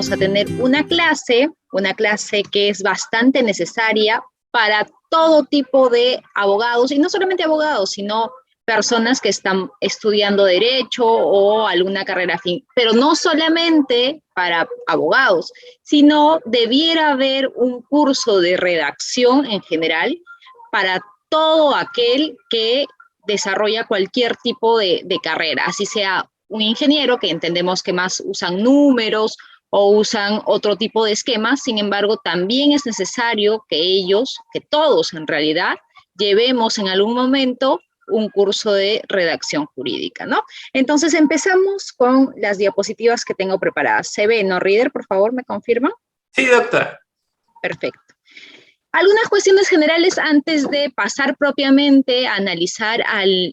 vamos a tener una clase que es bastante necesaria para todo tipo de abogados, y no solamente abogados, sino personas que están estudiando derecho o alguna carrera afín, pero no solamente para abogados, sino debiera haber un curso de redacción en general para todo aquel que desarrolla cualquier tipo de carrera, así sea un ingeniero, que entendemos que más usan números o usan otro tipo de esquemas. Sin embargo, también es necesario que ellos, que todos en realidad, llevemos en algún momento un curso de redacción jurídica, ¿no? Entonces empezamos con las diapositivas que tengo preparadas. ¿Se ve, no, Reader? Por favor, ¿me confirman? Sí, doctora. Perfecto. Algunas cuestiones generales antes de pasar propiamente a analizar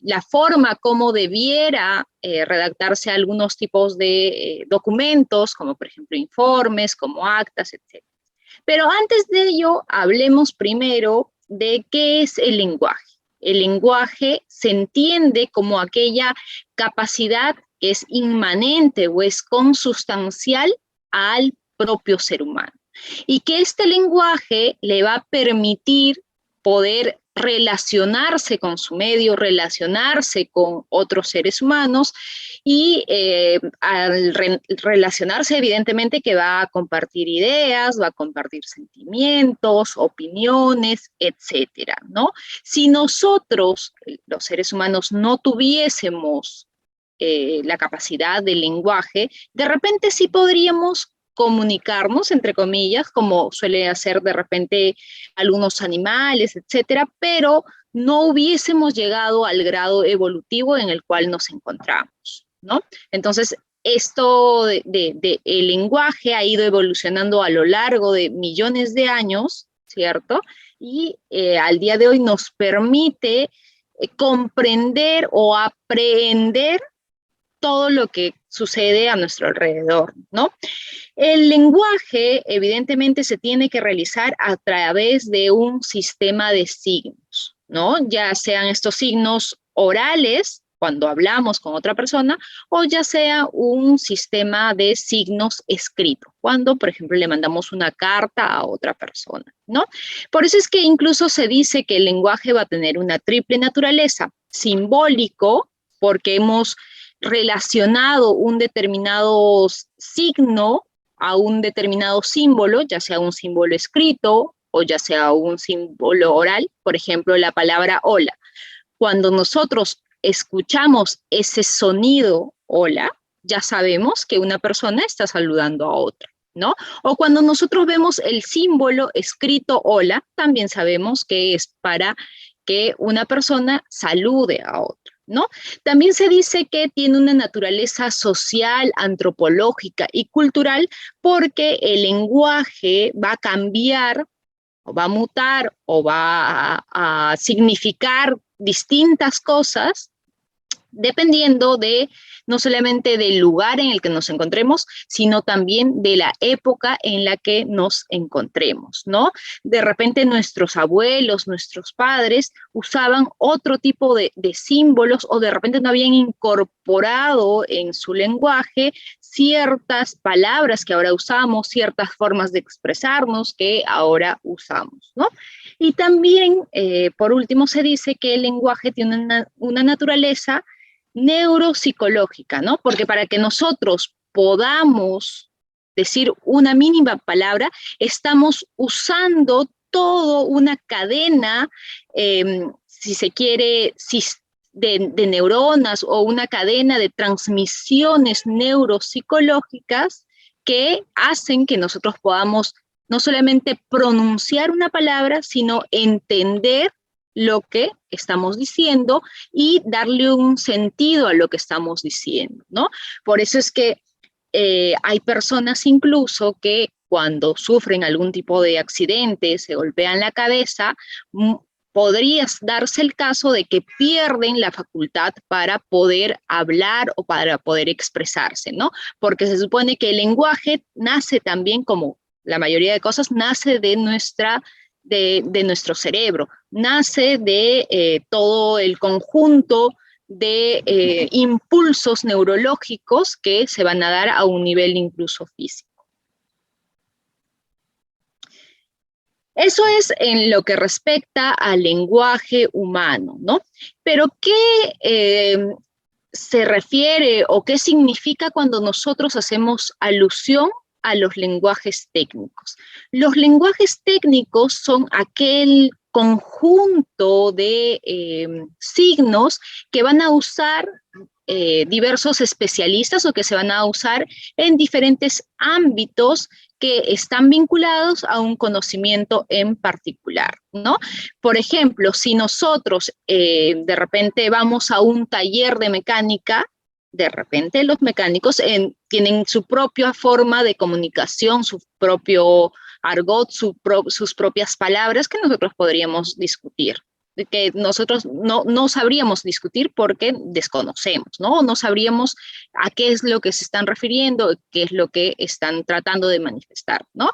la forma como debiera redactarse algunos tipos de documentos, como por ejemplo informes, como actas, etc. Pero antes de ello, hablemos primero de qué es el lenguaje. El lenguaje se entiende como aquella capacidad que es inmanente o es consustancial al propio ser humano, y que este lenguaje le va a permitir poder relacionarse con su medio, relacionarse con otros seres humanos, y al relacionarse evidentemente que va a compartir ideas, va a compartir sentimientos, opiniones, etcétera, ¿no? Si nosotros, los seres humanos, no tuviésemos la capacidad del lenguaje, de repente sí podríamos comunicarnos, entre comillas, como suele hacer de repente algunos animales, etcétera, pero no hubiésemos llegado al grado evolutivo en el cual nos encontramos, ¿no? Entonces, esto el lenguaje ha ido evolucionando a lo largo de millones de años, ¿cierto? Y al día de hoy nos permite comprender o aprehender todo lo que sucede a nuestro alrededor, ¿no? El lenguaje, evidentemente, se tiene que realizar a través de un sistema de signos, ¿no? Ya sean estos signos orales, cuando hablamos con otra persona, o ya sea un sistema de signos escrito, cuando, por ejemplo, le mandamos una carta a otra persona, ¿no? Por eso es que incluso se dice que el lenguaje va a tener una triple naturaleza: simbólico, porque hemos relacionado un determinado signo a un determinado símbolo, ya sea un símbolo escrito o ya sea un símbolo oral. Por ejemplo, la palabra hola. Cuando nosotros escuchamos ese sonido hola, ya sabemos que una persona está saludando a otra, ¿no? O cuando nosotros vemos el símbolo escrito hola, también sabemos que es para que una persona salude a otra, ¿no? También se dice que tiene una naturaleza social, antropológica y cultural, porque el lenguaje va a cambiar, o va a mutar, o va a significar distintas cosas dependiendo de no solamente del lugar en el que nos encontremos, sino también de la época en la que nos encontremos, ¿no? De repente nuestros abuelos, nuestros padres usaban otro tipo de símbolos, o de repente no habían incorporado en su lenguaje ciertas palabras que ahora usamos, ciertas formas de expresarnos que ahora usamos, ¿no? Y también, por último, se dice que el lenguaje tiene una naturaleza neuropsicológica, ¿no? Porque para que nosotros podamos decir una mínima palabra, estamos usando toda una cadena, si se quiere, de neuronas, o una cadena de transmisiones neuropsicológicas que hacen que nosotros podamos no solamente pronunciar una palabra, sino entender lo que estamos diciendo y darle un sentido a lo que estamos diciendo, ¿no? Por eso es que hay personas incluso que cuando sufren algún tipo de accidente, se golpean la cabeza, podría darse el caso de que pierden la facultad para poder hablar o para poder expresarse, ¿no? Porque se supone que el lenguaje nace también, como la mayoría de cosas, nace de nuestro cerebro, nace de todo el conjunto de impulsos neurológicos que se van a dar a un nivel incluso físico. Eso es en lo que respecta al lenguaje humano, ¿no? Pero ¿qué se refiere o qué significa cuando nosotros hacemos alusión a los lenguajes técnicos? Los lenguajes técnicos son aquel conjunto de signos que van a usar diversos especialistas o que se van a usar en diferentes ámbitos que están vinculados a un conocimiento en particular, ¿no? Por ejemplo, si nosotros de repente vamos a un taller de mecánica, de repente los mecánicos tienen su propia forma de comunicación, su propio argot, sus propias palabras que nosotros podríamos discutir, que nosotros no sabríamos discutir porque desconocemos, ¿no? No sabríamos a qué es lo que se están refiriendo, qué es lo que están tratando de manifestar, ¿no?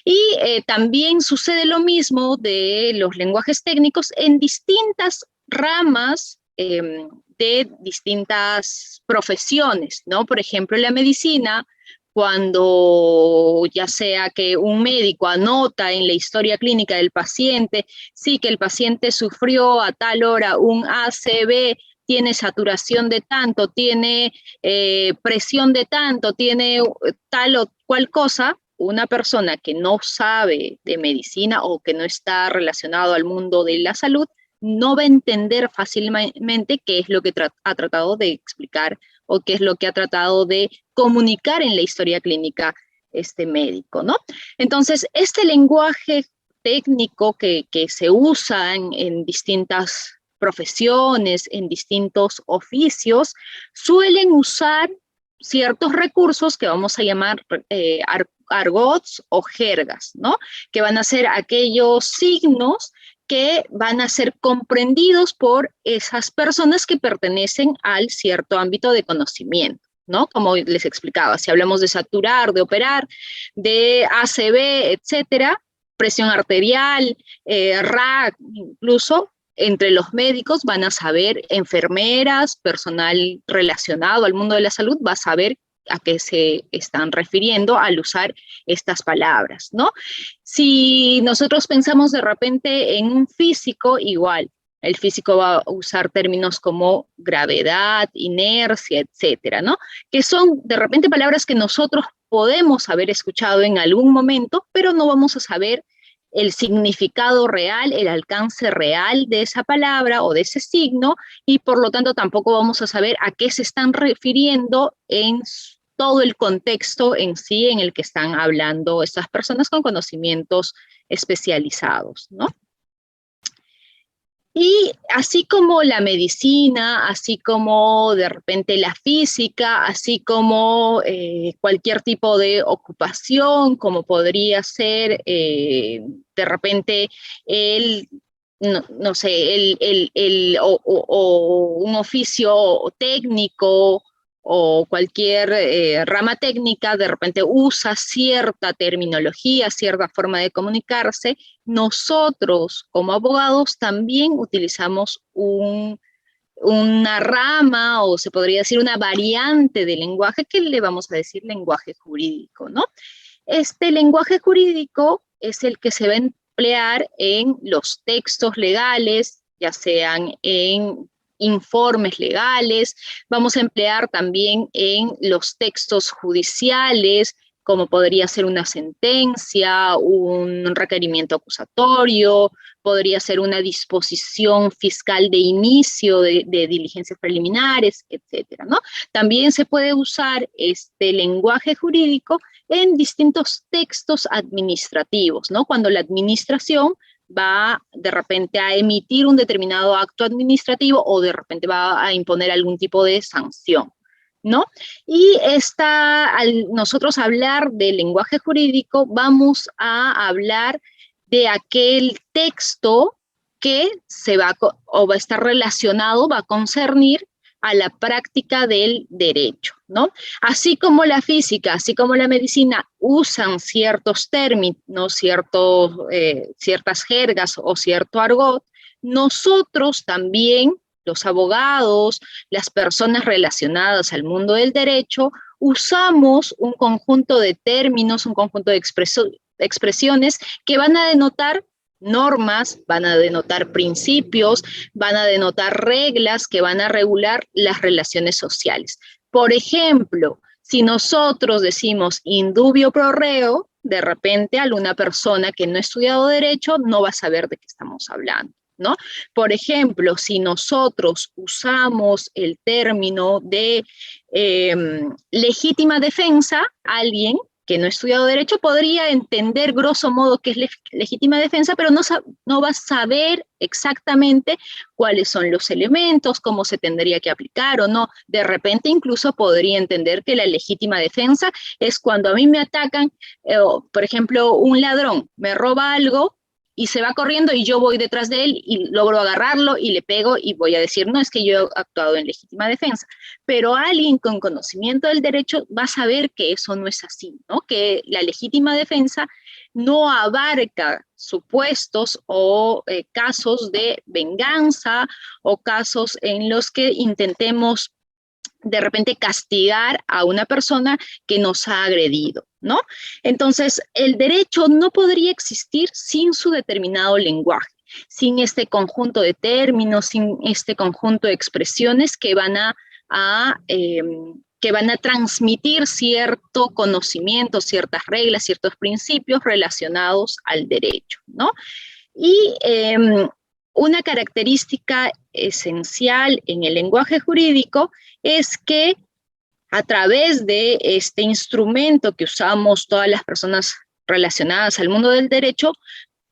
Y también sucede lo mismo de los lenguajes técnicos en distintas ramas de distintas profesiones, ¿no? Por ejemplo, en la medicina, cuando ya sea que un médico anota en la historia clínica del paciente, sí, que el paciente sufrió a tal hora un ACV, tiene saturación de tanto, tiene presión de tanto, tiene tal o cual cosa, una persona que no sabe de medicina o que no está relacionado al mundo de la salud, no va a entender fácilmente qué es lo que ha tratado de explicar o qué es lo que ha tratado de comunicar en la historia clínica este médico, ¿no? Entonces, este lenguaje técnico que se usa en distintas profesiones, en distintos oficios, suelen usar ciertos recursos que vamos a llamar argots o jergas, ¿no? Que van a ser aquellos signos que van a ser comprendidos por esas personas que pertenecen al cierto ámbito de conocimiento, ¿no? Como les explicaba, si hablamos de saturar, de operar, de ACV, etcétera, presión arterial, RAC, incluso entre los médicos van a saber, enfermeras, personal relacionado al mundo de la salud va a saber a qué se están refiriendo al usar estas palabras, ¿no? Si nosotros pensamos de repente en un físico, igual, el físico va a usar términos como gravedad, inercia, etcétera, ¿no? Que son de repente palabras que nosotros podemos haber escuchado en algún momento, pero no vamos a saber el significado real, el alcance real de esa palabra o de ese signo, y por lo tanto tampoco vamos a saber a qué se están refiriendo en todo el contexto en sí en el que están hablando estas personas con conocimientos especializados, ¿no? Y así como la medicina, así como de repente la física, así como cualquier tipo de ocupación, como podría ser de repente el, no sé, o un oficio técnico o cualquier rama técnica, de repente usa cierta terminología, cierta forma de comunicarse. Nosotros como abogados también utilizamos una rama o se podría decir una variante del lenguaje que le vamos a decir lenguaje jurídico, ¿no? Este lenguaje jurídico es el que se va a emplear en los textos legales, ya sean en informes legales, vamos a emplear también en los textos judiciales, como podría ser una sentencia, un requerimiento acusatorio, podría ser una disposición fiscal de inicio de diligencias preliminares, etcétera, ¿no? También se puede usar este lenguaje jurídico en distintos textos administrativos, ¿no? Cuando la administración va de repente a emitir un determinado acto administrativo o de repente va a imponer algún tipo de sanción, ¿no? Y al nosotros hablar del lenguaje jurídico, vamos a hablar de aquel texto que va a estar relacionado, va a concernir a la práctica del derecho, ¿no? Así como la física, así como la medicina usan ciertos términos, ciertas jergas o cierto argot, nosotros también, los abogados, las personas relacionadas al mundo del derecho, usamos un conjunto de términos, un conjunto de expresiones que van a denotar normas, van a denotar principios, van a denotar reglas que van a regular las relaciones sociales. Por ejemplo, si nosotros decimos indubio pro reo, de repente alguna persona que no ha estudiado derecho no va a saber de qué estamos hablando, ¿no? Por ejemplo, si nosotros usamos el término de legítima defensa, alguien que no ha estudiado derecho podría entender grosso modo qué es legítima defensa, pero no va a saber exactamente cuáles son los elementos, cómo se tendría que aplicar o no. De repente incluso podría entender que la legítima defensa es cuando a mí me atacan, por ejemplo, un ladrón me roba algo y se va corriendo y yo voy detrás de él y logro agarrarlo y le pego y voy a decir, no, es que yo he actuado en legítima defensa. Pero alguien con conocimiento del derecho va a saber que eso no es así, ¿no? Que la legítima defensa no abarca supuestos o casos de venganza o casos en los que intentemos de repente castigar a una persona que nos ha agredido, ¿no? Entonces, el derecho no podría existir sin su determinado lenguaje, sin este conjunto de términos, sin este conjunto de expresiones que van a transmitir cierto conocimiento, ciertas reglas, ciertos principios relacionados al derecho, ¿no? Y una característica esencial en el lenguaje jurídico es que a través de este instrumento que usamos todas las personas relacionadas al mundo del derecho,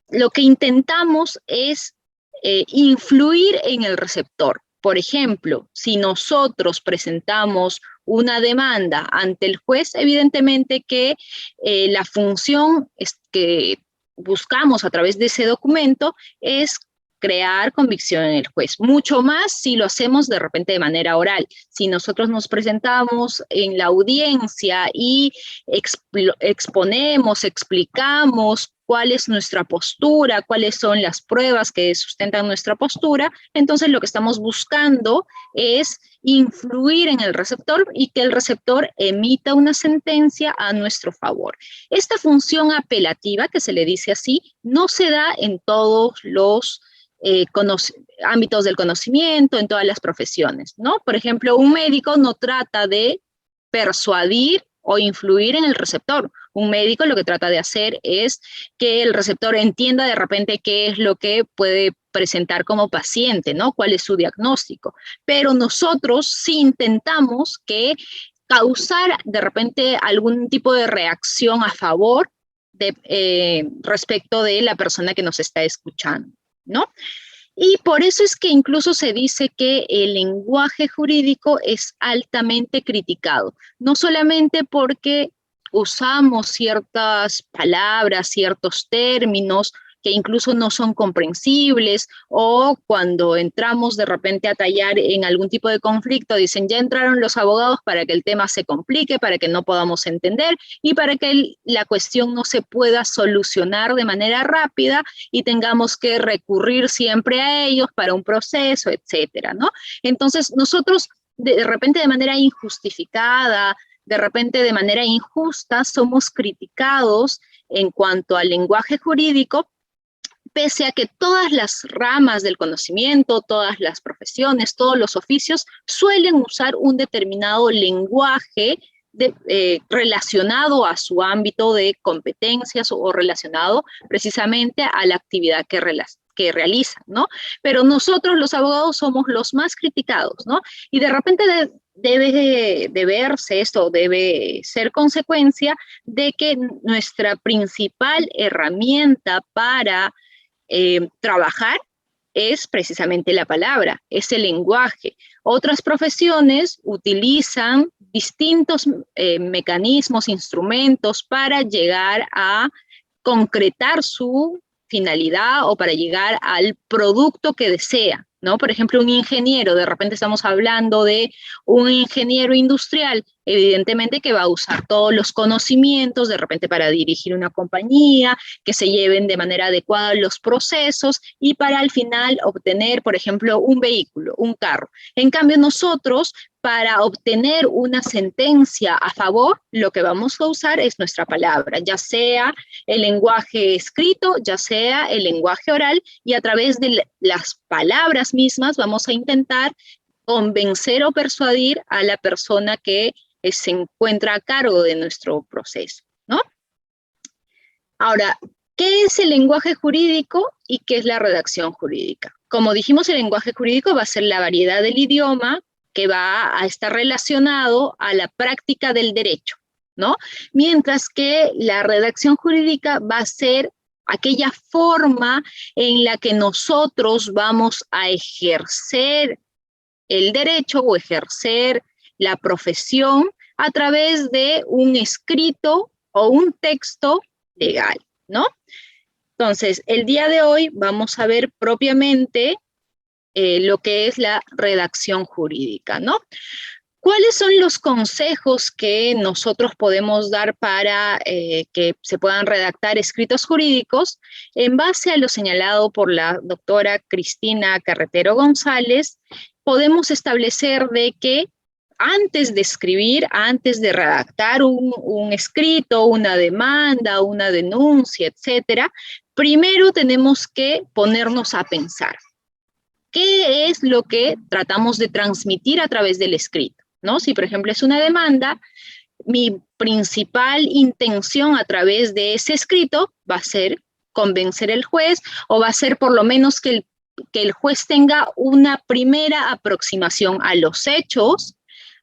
lo que intentamos es influir en el receptor. Por ejemplo, si nosotros presentamos una demanda ante el juez, evidentemente que la función que buscamos a través de ese documento es crear convicción en el juez, mucho más si lo hacemos de repente de manera oral. Si nosotros nos presentamos en la audiencia y exponemos, explicamos cuál es nuestra postura, cuáles son las pruebas que sustentan nuestra postura, entonces lo que estamos buscando es influir en el receptor y que el receptor emita una sentencia a nuestro favor. Esta función apelativa, que se le dice así, no se da en todos los ámbitos del conocimiento, en todas las profesiones, ¿no? Por ejemplo, un médico no trata de persuadir o influir en el receptor. Un médico lo que trata de hacer es que el receptor entienda de repente qué es lo que puede presentar como paciente, ¿no? Cuál es su diagnóstico. Pero nosotros sí intentamos que causar de repente algún tipo de reacción a favor respecto de la persona que nos está escuchando, ¿no? Y por eso es que incluso se dice que el lenguaje jurídico es altamente criticado, no solamente porque usamos ciertas palabras, ciertos términos que incluso no son comprensibles, o cuando entramos de repente a tallar en algún tipo de conflicto, dicen, ya entraron los abogados para que el tema se complique, para que no podamos entender y para que la cuestión no se pueda solucionar de manera rápida y tengamos que recurrir siempre a ellos para un proceso, etcétera, ¿no? Entonces, nosotros de repente de manera injustificada, de repente de manera injusta, somos criticados en cuanto al lenguaje jurídico, pese a que todas las ramas del conocimiento, todas las profesiones, todos los oficios suelen usar un determinado lenguaje relacionado a su ámbito de competencias o relacionado precisamente a la actividad que realizan, ¿no? Pero nosotros los abogados somos los más criticados, ¿no? Y de repente debe de verse esto, debe ser consecuencia de que nuestra principal herramienta para trabajar es precisamente la palabra, es el lenguaje. Otras profesiones utilizan distintos mecanismos, instrumentos para llegar a concretar su finalidad o para llegar al producto que desea, ¿no? Por ejemplo, un ingeniero, de repente estamos hablando de un ingeniero industrial, evidentemente que va a usar todos los conocimientos, de repente para dirigir una compañía, que se lleven de manera adecuada los procesos y para al final obtener, por ejemplo, un vehículo, un carro. En cambio, nosotros para obtener una sentencia a favor, lo que vamos a usar es nuestra palabra, ya sea el lenguaje escrito, ya sea el lenguaje oral, y a través de las palabras mismas vamos a intentar convencer o persuadir a la persona que se encuentra a cargo de nuestro proceso, ¿no? Ahora, ¿qué es el lenguaje jurídico y qué es la redacción jurídica? Como dijimos, el lenguaje jurídico va a ser la variedad del idioma que va a estar relacionado a la práctica del derecho, ¿no? Mientras que la redacción jurídica va a ser aquella forma en la que nosotros vamos a ejercer el derecho o ejercer la profesión a través de un escrito o un texto legal, ¿no? Entonces, el día de hoy vamos a ver propiamente lo que es la redacción jurídica, ¿no? ¿Cuáles son los consejos que nosotros podemos dar para que se puedan redactar escritos jurídicos? En base a lo señalado por la doctora Cristina Carretero González, podemos establecer de que antes de escribir, antes de redactar un escrito, una demanda, una denuncia, etcétera, primero tenemos que ponernos a pensar. ¿Qué es lo que tratamos de transmitir a través del escrito? ¿No? Si, por ejemplo, es una demanda, mi principal intención a través de ese escrito va a ser convencer al juez, o va a ser por lo menos que el juez tenga una primera aproximación a los hechos,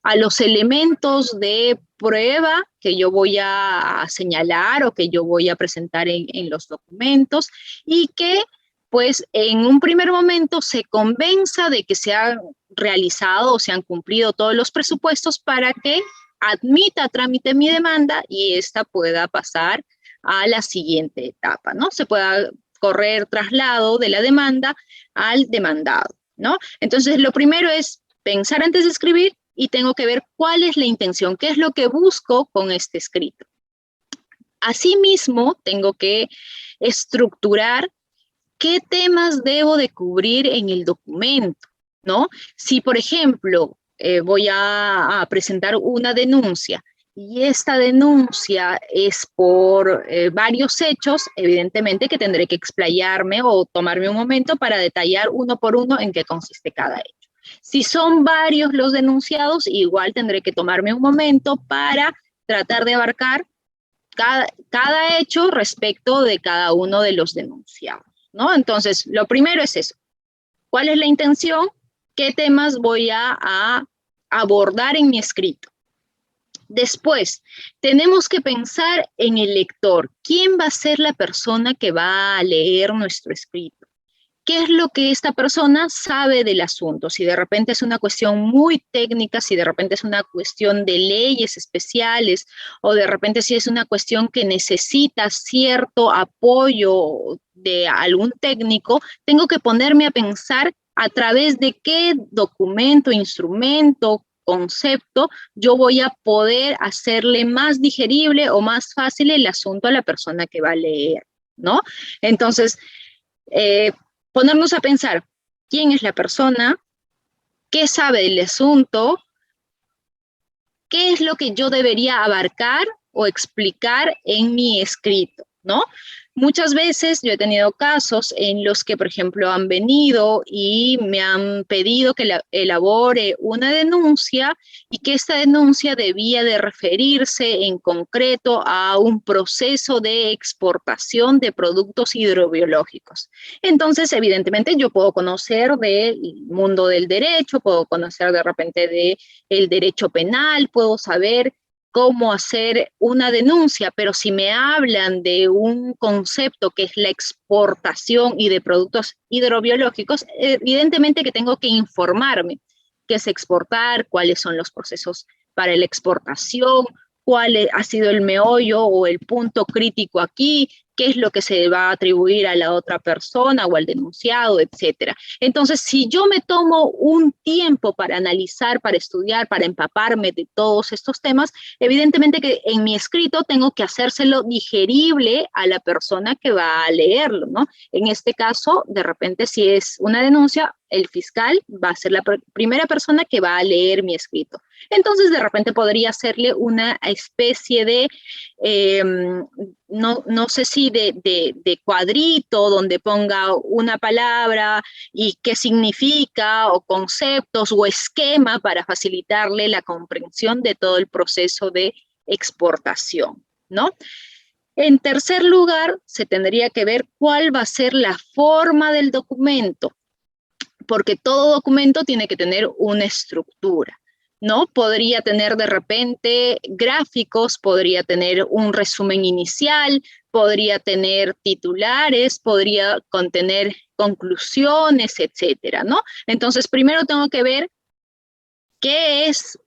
a los elementos de prueba que yo voy a señalar o que yo voy a presentar en los documentos, y que pues en un primer momento se convenza de que se han realizado o se han cumplido todos los presupuestos para que admita a trámite mi demanda y esta pueda pasar a la siguiente etapa, ¿no? Se pueda correr traslado de la demanda al demandado, ¿no? Entonces, lo primero es pensar antes de escribir y tengo que ver cuál es la intención, qué es lo que busco con este escrito. Asimismo, tengo que estructurar qué temas debo de cubrir en el documento, ¿no? Si, por ejemplo, voy a presentar una denuncia y esta denuncia es por varios hechos, evidentemente que tendré que explayarme o tomarme un momento para detallar uno por uno en qué consiste cada hecho. Si son varios los denunciados, igual tendré que tomarme un momento para tratar de abarcar cada hecho respecto de cada uno de los denunciados, ¿no? Entonces, lo primero es eso. ¿Cuál es la intención? ¿Qué temas voy a abordar en mi escrito? Después, tenemos que pensar en el lector. ¿Quién va a ser la persona que va a leer nuestro escrito? ¿Qué es lo que esta persona sabe del asunto? Si de repente es una cuestión muy técnica, si de repente es una cuestión de leyes especiales, o de repente si es una cuestión que necesita cierto apoyo de algún técnico, tengo que ponerme a pensar a través de qué documento, instrumento, concepto, yo voy a poder hacerle más digerible o más fácil el asunto a la persona que va a leer, ¿no? Entonces, ponernos a pensar quién es la persona, qué sabe del asunto, qué es lo que yo debería abarcar o explicar en mi escrito, ¿no? Muchas veces yo he tenido casos en los que, por ejemplo, han venido y me han pedido que elabore una denuncia y que esta denuncia debía de referirse en concreto a un proceso de exportación de productos hidrobiológicos. Entonces, evidentemente, yo puedo conocer del mundo del derecho, puedo conocer de repente del derecho penal, puedo saber cómo hacer una denuncia, pero si me hablan de un concepto que es la exportación y de productos hidrobiológicos, evidentemente que tengo que informarme qué es exportar, cuáles son los procesos para la exportación, cuál ha sido el meollo o el punto crítico aquí, qué es lo que se va a atribuir a la otra persona o al denunciado, etcétera. Entonces, si yo me tomo un tiempo para analizar, para estudiar, para empaparme de todos estos temas, evidentemente que en mi escrito tengo que hacérselo digerible a la persona que va a leerlo, ¿no? En este caso, de repente, si es una denuncia, el fiscal va a ser la primera persona que va a leer mi escrito. Entonces, de repente podría hacerle una especie de, no sé si de cuadrito donde ponga una palabra y qué significa, o conceptos o esquema para facilitarle la comprensión de todo el proceso de exportación, ¿no? En tercer lugar, se tendría que ver cuál va a ser la forma del documento, porque todo documento tiene que tener una estructura, ¿no? Podría tener de repente gráficos, podría tener un resumen inicial, podría tener titulares, podría contener conclusiones, etcétera, ¿no? Entonces, primero tengo que ver qué es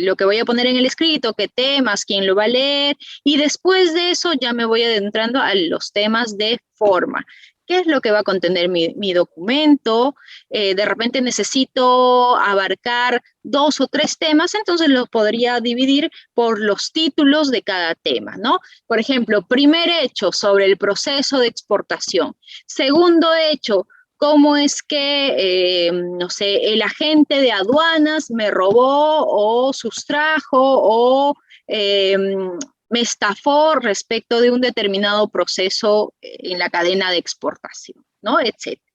lo que voy a poner en el escrito, qué temas, quién lo va a leer, y después de eso ya me voy adentrando a los temas de forma. ¿Qué es lo que va a contener mi documento? De repente necesito abarcar 2 o 3 temas, entonces los podría dividir por los títulos de cada tema, ¿no? Por ejemplo, primer hecho sobre el proceso de exportación. Segundo hecho, cómo es que, no sé, el agente de aduanas me robó o sustrajo o me estafó respecto de un determinado proceso en la cadena de exportación, ¿no? Etcétera.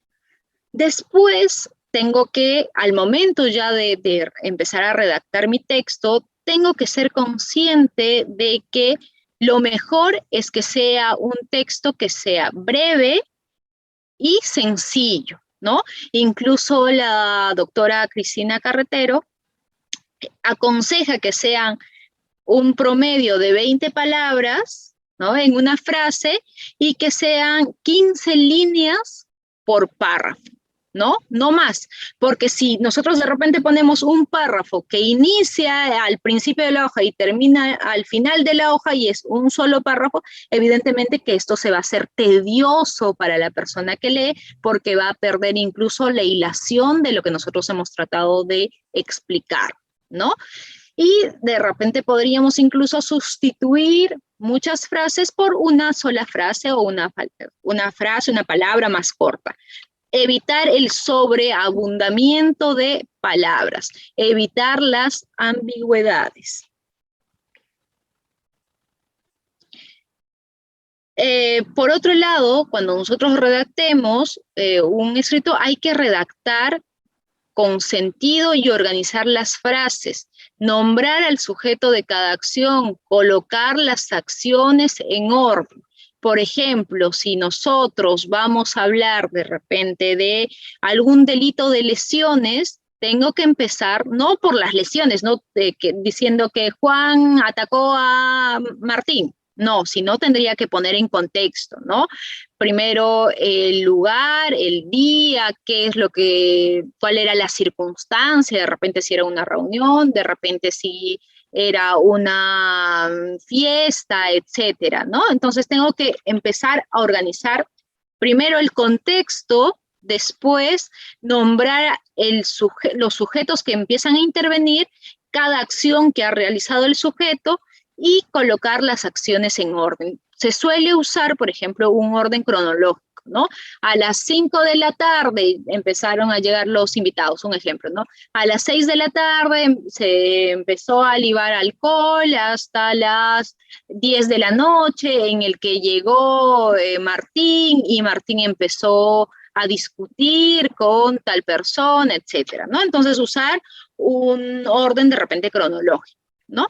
Después tengo que, al momento ya de empezar a redactar mi texto, tengo que ser consciente de que lo mejor es que sea un texto que sea breve y sencillo, ¿no? Incluso la doctora Cristina Carretero aconseja que sean un promedio de 20 palabras, ¿no? En una frase, y que sean 15 líneas por párrafo, ¿no? No más, porque si nosotros de repente ponemos un párrafo que inicia al principio de la hoja y termina al final de la hoja y es un solo párrafo, evidentemente que esto se va a hacer tedioso para la persona que lee, porque va a perder incluso la hilación de lo que nosotros hemos tratado de explicar, ¿no? Y de repente podríamos incluso sustituir muchas frases por una sola frase o una frase, una palabra más corta. Evitar el sobreabundamiento de palabras, evitar las ambigüedades. Por otro lado, cuando nosotros redactemos un escrito, hay que redactar con sentido y organizar las frases, nombrar al sujeto de cada acción, colocar las acciones en orden. Por ejemplo, si nosotros vamos a hablar de repente de algún delito de lesiones, tengo que empezar no por las lesiones, no diciendo que Juan atacó a Martín, no, sino tendría que poner en contexto, ¿no? Primero el lugar, el día, qué es lo que, cuál era la circunstancia, de repente si era una reunión, de repente si era una fiesta, etcétera, ¿no? Entonces tengo que empezar a organizar primero el contexto, después nombrar los sujetos que empiezan a intervenir, cada acción que ha realizado el sujeto, y colocar las acciones en orden. Se suele usar, por ejemplo, un orden cronológico, ¿no? A las 5 de la tarde empezaron a llegar los invitados, un ejemplo, ¿no? A las 6 de la tarde se empezó a libar alcohol hasta las 10 de la noche, en el que llegó Martín, y Martín empezó a discutir con tal persona, etcétera, ¿no? Entonces usar un orden de repente cronológico, ¿no?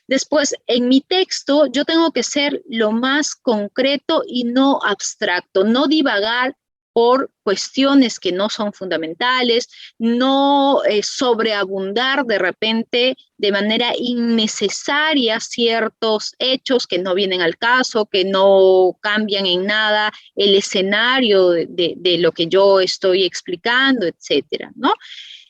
Después, en mi texto, yo tengo que ser lo más concreto y no abstracto, no divagar por cuestiones que no son fundamentales, no sobreabundar de repente de manera innecesaria ciertos hechos que no vienen al caso, que no cambian en nada el escenario de lo que yo estoy explicando, etcétera, ¿no?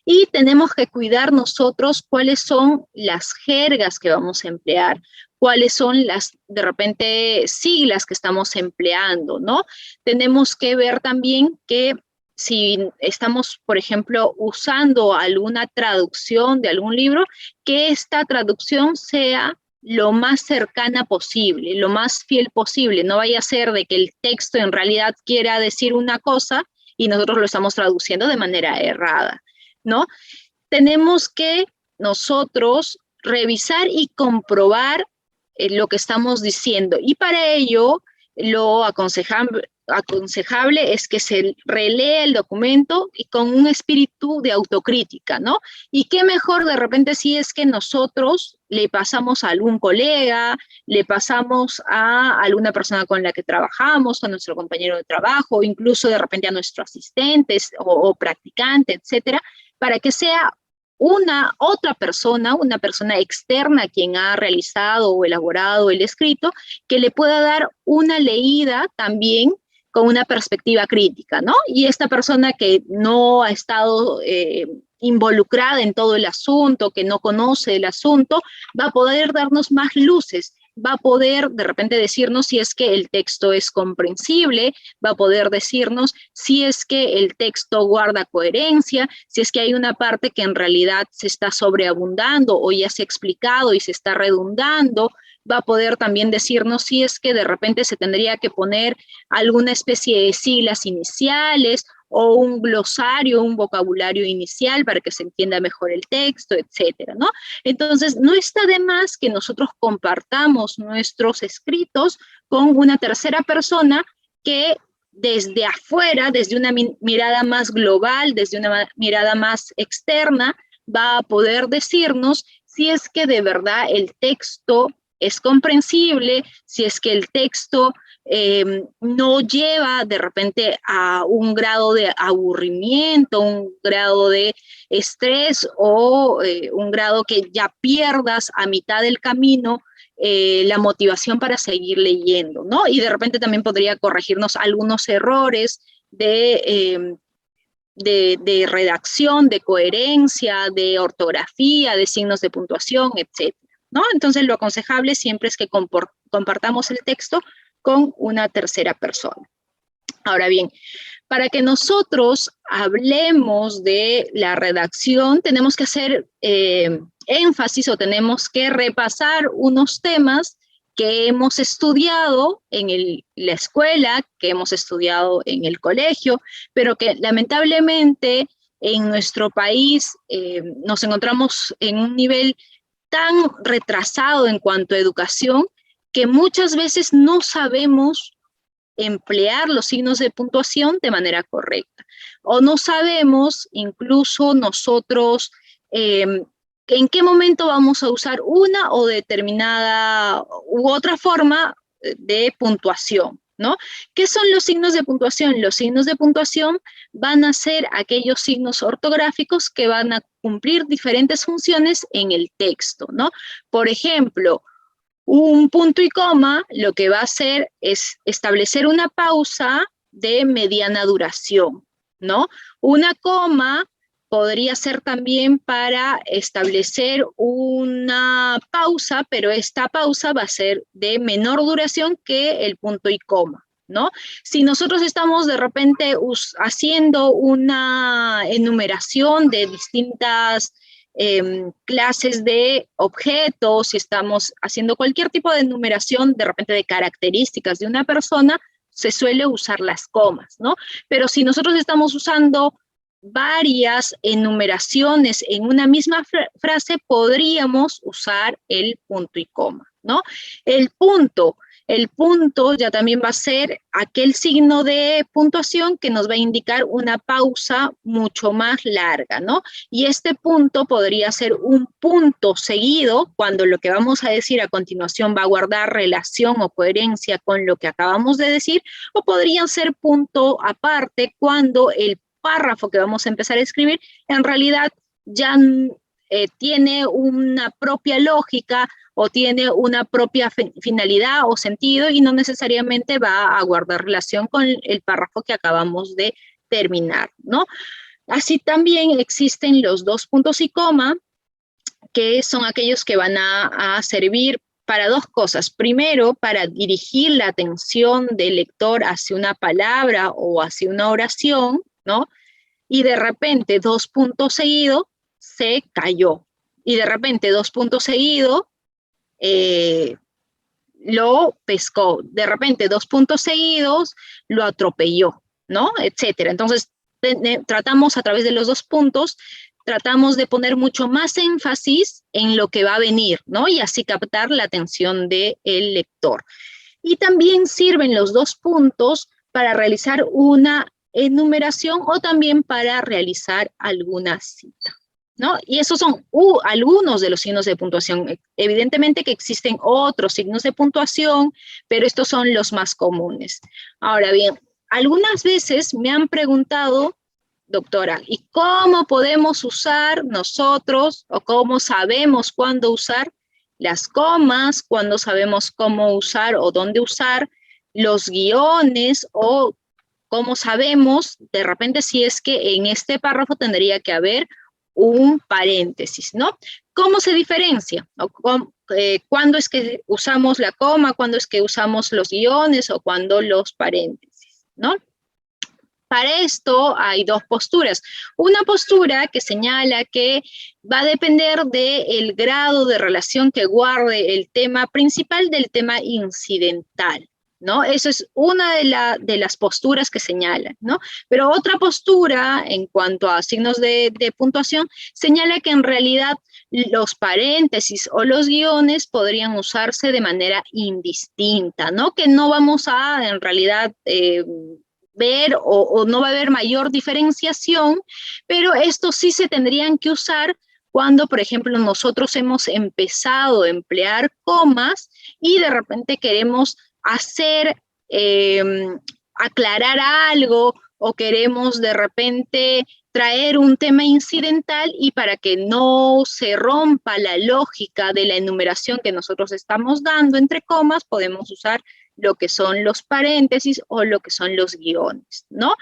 Y tenemos que cuidar nosotros cuáles son las jergas que vamos a emplear, cuáles son las, de repente, siglas que estamos empleando, ¿no? Tenemos que ver también que si estamos, por ejemplo, usando alguna traducción de algún libro, que esta traducción sea lo más cercana posible, lo más fiel posible. No vaya a ser de que el texto en realidad quiera decir una cosa y nosotros lo estamos traduciendo de manera errada, ¿no? Tenemos que nosotros revisar y comprobar lo que estamos diciendo. Y para ello, lo aconsejable es que se relea el documento y con un espíritu de autocrítica, ¿no? Y qué mejor de repente si es que nosotros le pasamos a algún colega, le pasamos a alguna persona con la que trabajamos, a nuestro compañero de trabajo, incluso de repente a nuestros asistentes o practicante, etcétera, para que sea otra persona, una persona externa quien ha realizado o elaborado el escrito, que le pueda dar una leída también con una perspectiva crítica, ¿no? Y esta persona que no ha estado involucrada en todo el asunto, que no conoce el asunto, va a poder darnos más luces, va a poder de repente decirnos si es que el texto es comprensible, va a poder decirnos si es que el texto guarda coherencia, si es que hay una parte que en realidad se está sobreabundando o ya se ha explicado y se está redundando, va a poder también decirnos si es que de repente se tendría que poner alguna especie de siglas iniciales o un glosario, un vocabulario inicial para que se entienda mejor el texto, etcétera, ¿no? Entonces, no está de más que nosotros compartamos nuestros escritos con una tercera persona que desde afuera, desde una mirada más global, desde una mirada más externa, va a poder decirnos si es que de verdad el texto es comprensible, si es que el texto no lleva de repente a un grado de aburrimiento, un grado de estrés o un grado que ya pierdas a mitad del camino la motivación para seguir leyendo, ¿no? Y de repente también podría corregirnos algunos errores de redacción, de coherencia, de ortografía, de signos de puntuación, etc., ¿no? Entonces lo aconsejable siempre es que compartamos el texto con una tercera persona. Ahora bien, para que nosotros hablemos de la redacción, tenemos que hacer énfasis o tenemos que repasar unos temas que hemos estudiado en la escuela, que hemos estudiado en el colegio, pero que lamentablemente en nuestro país nos encontramos en un nivel tan retrasado en cuanto a educación que muchas veces no sabemos emplear los signos de puntuación de manera correcta. O no sabemos incluso nosotros en qué momento vamos a usar una o determinada u otra forma de puntuación, ¿no? ¿Qué son los signos de puntuación? Los signos de puntuación van a ser aquellos signos ortográficos que van a cumplir diferentes funciones en el texto, ¿no? Por ejemplo, un punto y coma lo que va a hacer es establecer una pausa de mediana duración, ¿no? Una coma podría ser también para establecer una pausa, pero esta pausa va a ser de menor duración que el punto y coma, ¿no? Si nosotros estamos de repente haciendo una enumeración de distintas clases de objetos, si estamos haciendo cualquier tipo de enumeración de repente de características de una persona, se suele usar las comas, ¿no? Pero si nosotros estamos usando varias enumeraciones en una misma frase, podríamos usar el punto y coma, ¿no? El punto ya también va a ser aquel signo de puntuación que nos va a indicar una pausa mucho más larga, ¿no? Y este punto podría ser un punto seguido cuando lo que vamos a decir a continuación va a guardar relación o coherencia con lo que acabamos de decir, o podrían ser punto aparte cuando el párrafo que vamos a empezar a escribir en realidad ya tiene una propia lógica o tiene una propia finalidad o sentido y no necesariamente va a guardar relación con el párrafo que acabamos de terminar, ¿no? Así también existen los dos puntos y coma, que son aquellos que van a servir para dos cosas. Primero, para dirigir la atención del lector hacia una palabra o hacia una oración, ¿no? Y de repente, dos puntos seguidos, se cayó. Y de repente, dos puntos seguidos, lo pescó. De repente, dos puntos seguidos, lo atropelló, ¿no? Etcétera. Entonces, tratamos a través de los dos puntos, tratamos de poner mucho más énfasis en lo que va a venir, ¿no? Y así captar la atención del lector. Y también sirven los dos puntos para realizar una enumeración o también para realizar alguna cita, ¿no? Y esos son algunos de los signos de puntuación. Evidentemente que existen otros signos de puntuación, pero estos son los más comunes. Ahora bien, algunas veces me han preguntado, doctora, ¿y cómo podemos usar nosotros o cómo sabemos cuándo usar las comas, cuándo sabemos cómo usar o dónde usar los guiones o cómo sabemos de repente si es que en este párrafo tendría que haber un paréntesis, ¿no? ¿Cómo se diferencia? ¿Cuándo es que usamos la coma? ¿Cuándo es que usamos los guiones? ¿O cuándo los paréntesis? ¿No? Para esto hay dos posturas. Una postura que señala que va a depender del grado de relación que guarde el tema principal del tema incidental, ¿no? Eso es una de las posturas que señala, ¿no? Pero otra postura, en cuanto a signos de puntuación, señala que en realidad los paréntesis o los guiones podrían usarse de manera indistinta, ¿no? Que no vamos a, en realidad, ver o no va a haber mayor diferenciación, pero estos sí se tendrían que usar cuando, por ejemplo, nosotros hemos empezado a emplear comas y de repente queremos hacer, aclarar algo o queremos de repente traer un tema incidental y para que no se rompa la lógica de la enumeración que nosotros estamos dando entre comas, podemos usar lo que son los paréntesis o lo que son los guiones, ¿no?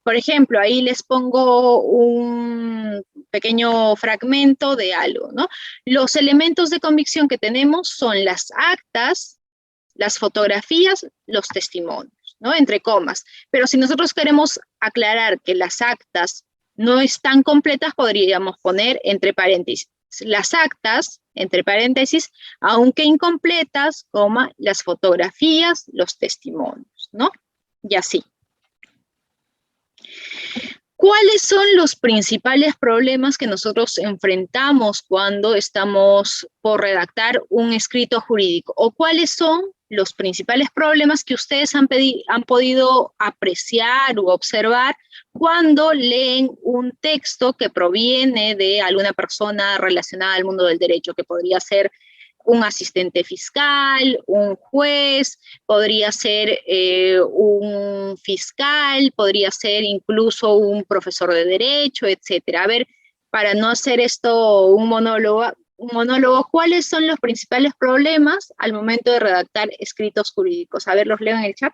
Por ejemplo, ahí les pongo un pequeño fragmento de algo, ¿no? Los elementos de convicción que tenemos son las actas, las fotografías, los testimonios, ¿no? Entre comas. Pero si nosotros queremos aclarar que las actas no están completas, podríamos poner entre paréntesis las actas, entre paréntesis, aunque incompletas, coma, las fotografías, los testimonios, ¿no? Y así. ¿Cuáles son los principales problemas que nosotros enfrentamos cuando estamos por redactar un escrito jurídico? ¿O cuáles son los principales problemas que ustedes han podido apreciar u observar cuando leen un texto que proviene de alguna persona relacionada al mundo del derecho, que podría ser un asistente fiscal, un juez, podría ser un fiscal, podría ser incluso un profesor de derecho, etcétera? A ver, para no hacer esto un monólogo, ¿cuáles son los principales problemas al momento de redactar escritos jurídicos? A ver, los leo en el chat.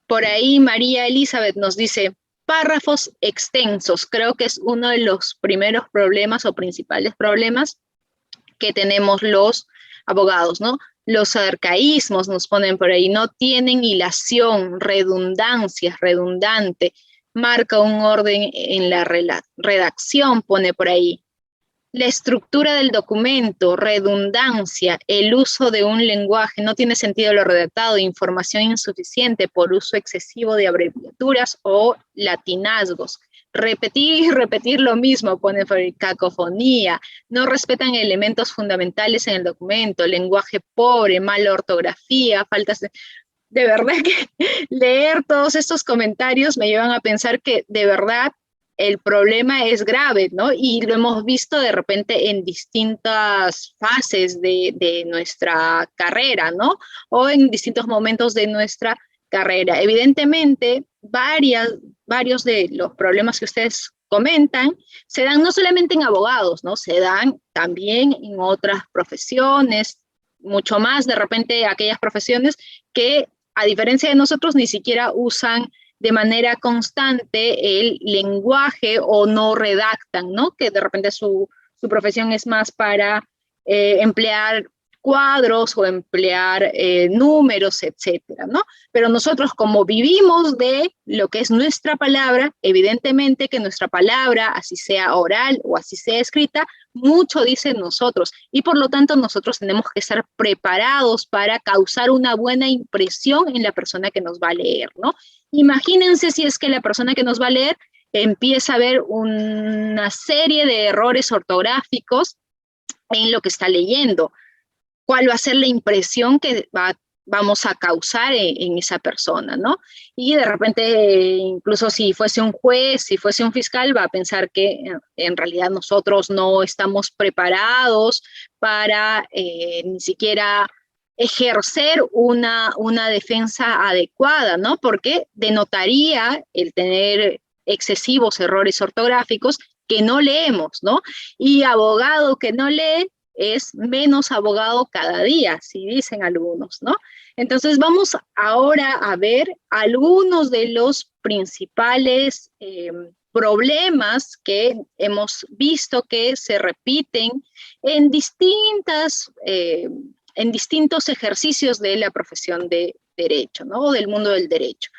Por ahí María Elizabeth nos dice, párrafos extensos. Creo que es uno de los primeros problemas o principales problemas que tenemos los abogados, ¿no? Los arcaísmos nos ponen por ahí, no tienen hilación, redundancia, redundante, marca un orden en la redacción, pone por ahí. La estructura del documento, redundancia, el uso de un lenguaje, no tiene sentido lo redactado, información insuficiente por uso excesivo de abreviaturas o latinazgos. Repetir lo mismo, pone cacofonía, no respetan elementos fundamentales en el documento, lenguaje pobre, mala ortografía, faltas de verdad que leer todos estos comentarios me llevan a pensar que de verdad el problema es grave, ¿no? Y lo hemos visto de repente en distintas fases de nuestra carrera, ¿no? O en distintos momentos de nuestra carrera. Evidentemente, varios de los problemas que ustedes comentan se dan no solamente en abogados, ¿no? Se dan también en otras profesiones, mucho más de repente aquellas profesiones que a diferencia de nosotros, ni siquiera usan de manera constante el lenguaje o no redactan, ¿no? Que de repente su profesión es más para emplear cuadros o emplear números, etcétera, ¿no? Pero nosotros, como vivimos de lo que es nuestra palabra, evidentemente que nuestra palabra, así sea oral o así sea escrita, mucho dice nosotros, y por lo tanto nosotros tenemos que estar preparados para causar una buena impresión en la persona que nos va a leer, ¿no? Imagínense si es que la persona que nos va a leer empieza a ver una serie de errores ortográficos en lo que está leyendo. ¿Cuál va a ser la impresión que vamos a causar en esa persona, ¿no? Y de repente, incluso si fuese un juez, si fuese un fiscal, va a pensar que en realidad nosotros no estamos preparados para ni siquiera ejercer una defensa adecuada, ¿no? Porque denotaría el tener excesivos errores ortográficos que no leemos, ¿no? Y abogado que no lee es menos abogado cada día, si dicen algunos, ¿no? Entonces vamos ahora a ver algunos de los principales problemas que hemos visto que se repiten en en distintos ejercicios de la profesión de derecho, ¿no? Del mundo del derecho.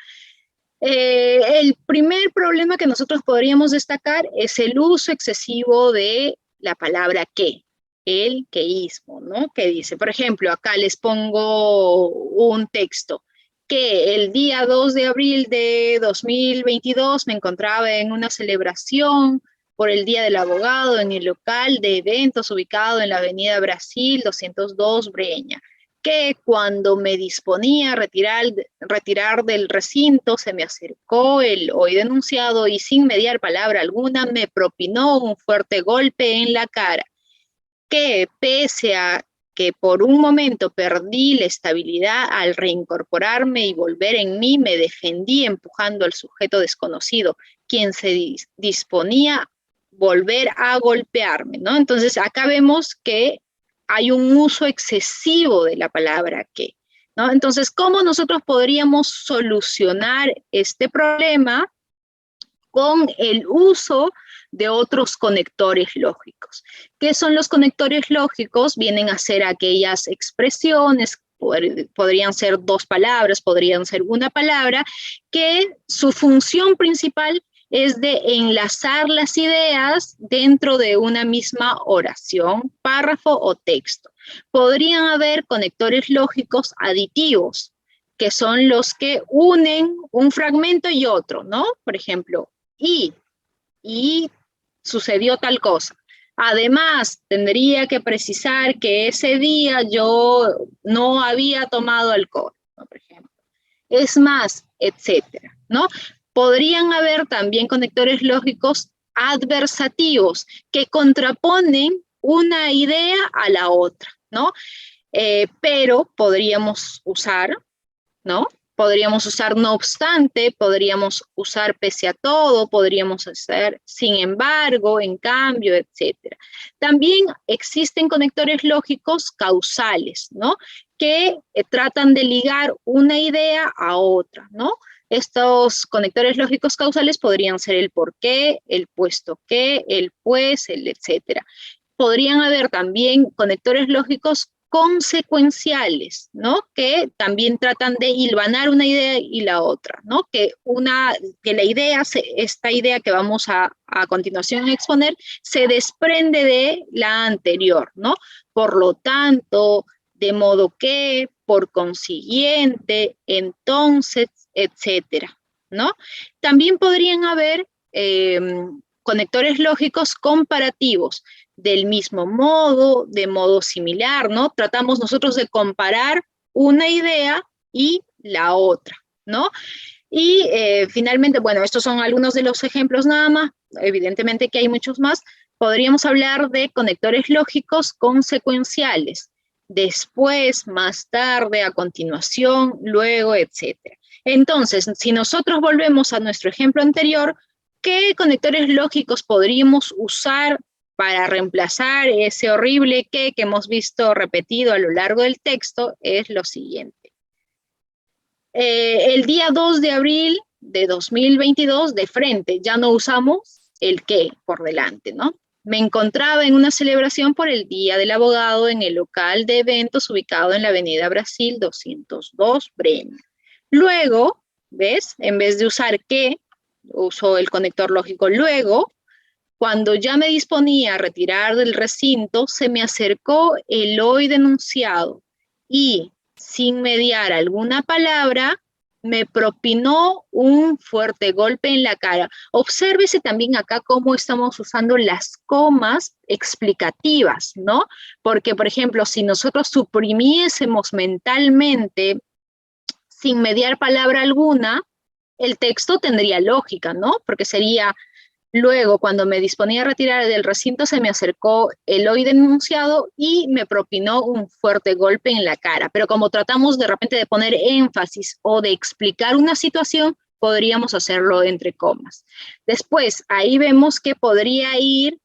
El primer problema que nosotros podríamos destacar es el uso excesivo de la palabra que, el queísmo, ¿no? Que dice, por ejemplo, acá les pongo un texto, que el día 2 de abril de 2022 me encontraba en una celebración por el Día del Abogado en el local de eventos ubicado en la Avenida Brasil 202 Breña, que cuando me disponía a retirar del recinto, se me acercó el hoy denunciado y sin mediar palabra alguna me propinó un fuerte golpe en la cara, que pese a que por un momento perdí la estabilidad al reincorporarme y volver en mí, me defendí empujando al sujeto desconocido, quien se disponía a volver a golpearme, ¿no? Entonces acá vemos que hay un uso excesivo de la palabra que, ¿no? Entonces, ¿cómo nosotros podríamos solucionar este problema? Con el uso de otros conectores lógicos. ¿Qué son los conectores lógicos? Vienen a ser aquellas expresiones, podrían ser dos palabras, podrían ser una palabra, que su función principal es de enlazar las ideas dentro de una misma oración, párrafo o texto. Podrían haber conectores lógicos aditivos, que son los que unen un fragmento y otro, ¿no? Por ejemplo, y sucedió tal cosa. Además, tendría que precisar que ese día yo no había tomado alcohol, ¿no? Por ejemplo. Es más, etcétera, ¿no? Podrían haber también conectores lógicos adversativos que contraponen una idea a la otra, ¿no? Pero podríamos usar, ¿no? Podríamos usar no obstante, podríamos usar pese a todo, podríamos hacer sin embargo, en cambio, etcétera. También existen conectores lógicos causales, ¿no? Que tratan de ligar una idea a otra, ¿no? Estos conectores lógicos causales podrían ser el por qué, el puesto que, el pues, el etcétera. Podrían haber también conectores lógicos consecuenciales, ¿no? Que también tratan de hilvanar una idea y la otra, ¿no? Que la idea, esta idea que vamos a continuación a exponer, se desprende de la anterior, ¿no? Por lo tanto, de modo que, por consiguiente, entonces, etcétera, ¿no? También podrían haber conectores lógicos comparativos, del mismo modo, de modo similar, ¿no? Tratamos nosotros de comparar una idea y la otra, ¿no? Y finalmente, bueno, estos son algunos de los ejemplos nada más, evidentemente que hay muchos más. Podríamos hablar de conectores lógicos consecuenciales, después, más tarde, a continuación, luego, etcétera. Entonces, si nosotros volvemos a nuestro ejemplo anterior, ¿qué conectores lógicos podríamos usar para reemplazar ese horrible que hemos visto repetido a lo largo del texto? Es lo siguiente. El día 2 de abril de 2022, de frente, ya no usamos el qué por delante, ¿no? Me encontraba en una celebración por el Día del Abogado en el local de eventos ubicado en la Avenida Brasil 202, Bremen. Luego, ¿ves? En vez de usar qué, uso el conector lógico luego. Cuando ya me disponía a retirar del recinto, se me acercó el hoy denunciado y, sin mediar alguna palabra, me propinó un fuerte golpe en la cara. Obsérvese también acá cómo estamos usando las comas explicativas, ¿no? Porque, por ejemplo, si nosotros suprimiésemos mentalmente, sin mediar palabra alguna, el texto tendría lógica, ¿no? Porque sería: luego, cuando me disponía a retirar del recinto, se me acercó el hoy denunciado y me propinó un fuerte golpe en la cara. Pero como tratamos de repente de poner énfasis o de explicar una situación, podríamos hacerlo entre comas. Después, ahí vemos que podría ir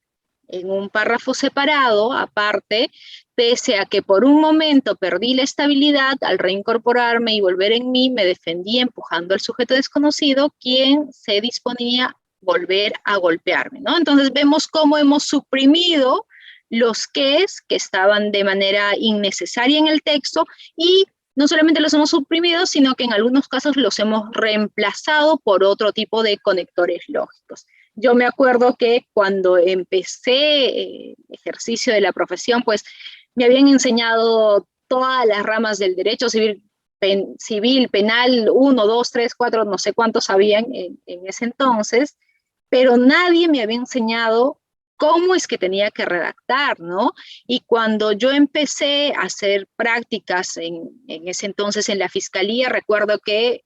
en un párrafo separado, aparte, pese a que por un momento perdí la estabilidad, al reincorporarme y volver en mí, me defendí empujando al sujeto desconocido, quien se disponía volver a golpearme, ¿no? Entonces vemos cómo hemos suprimido los qués que estaban de manera innecesaria en el texto y no solamente los hemos suprimido, sino que en algunos casos los hemos reemplazado por otro tipo de conectores lógicos. Yo me acuerdo que cuando empecé ejercicio de la profesión, pues me habían enseñado todas las ramas del derecho civil, penal, 1, 2, 3, 4, no sé cuántos habían en ese entonces, pero nadie me había enseñado cómo es que tenía que redactar, ¿no? Y cuando yo empecé a hacer prácticas en ese entonces en la fiscalía, recuerdo que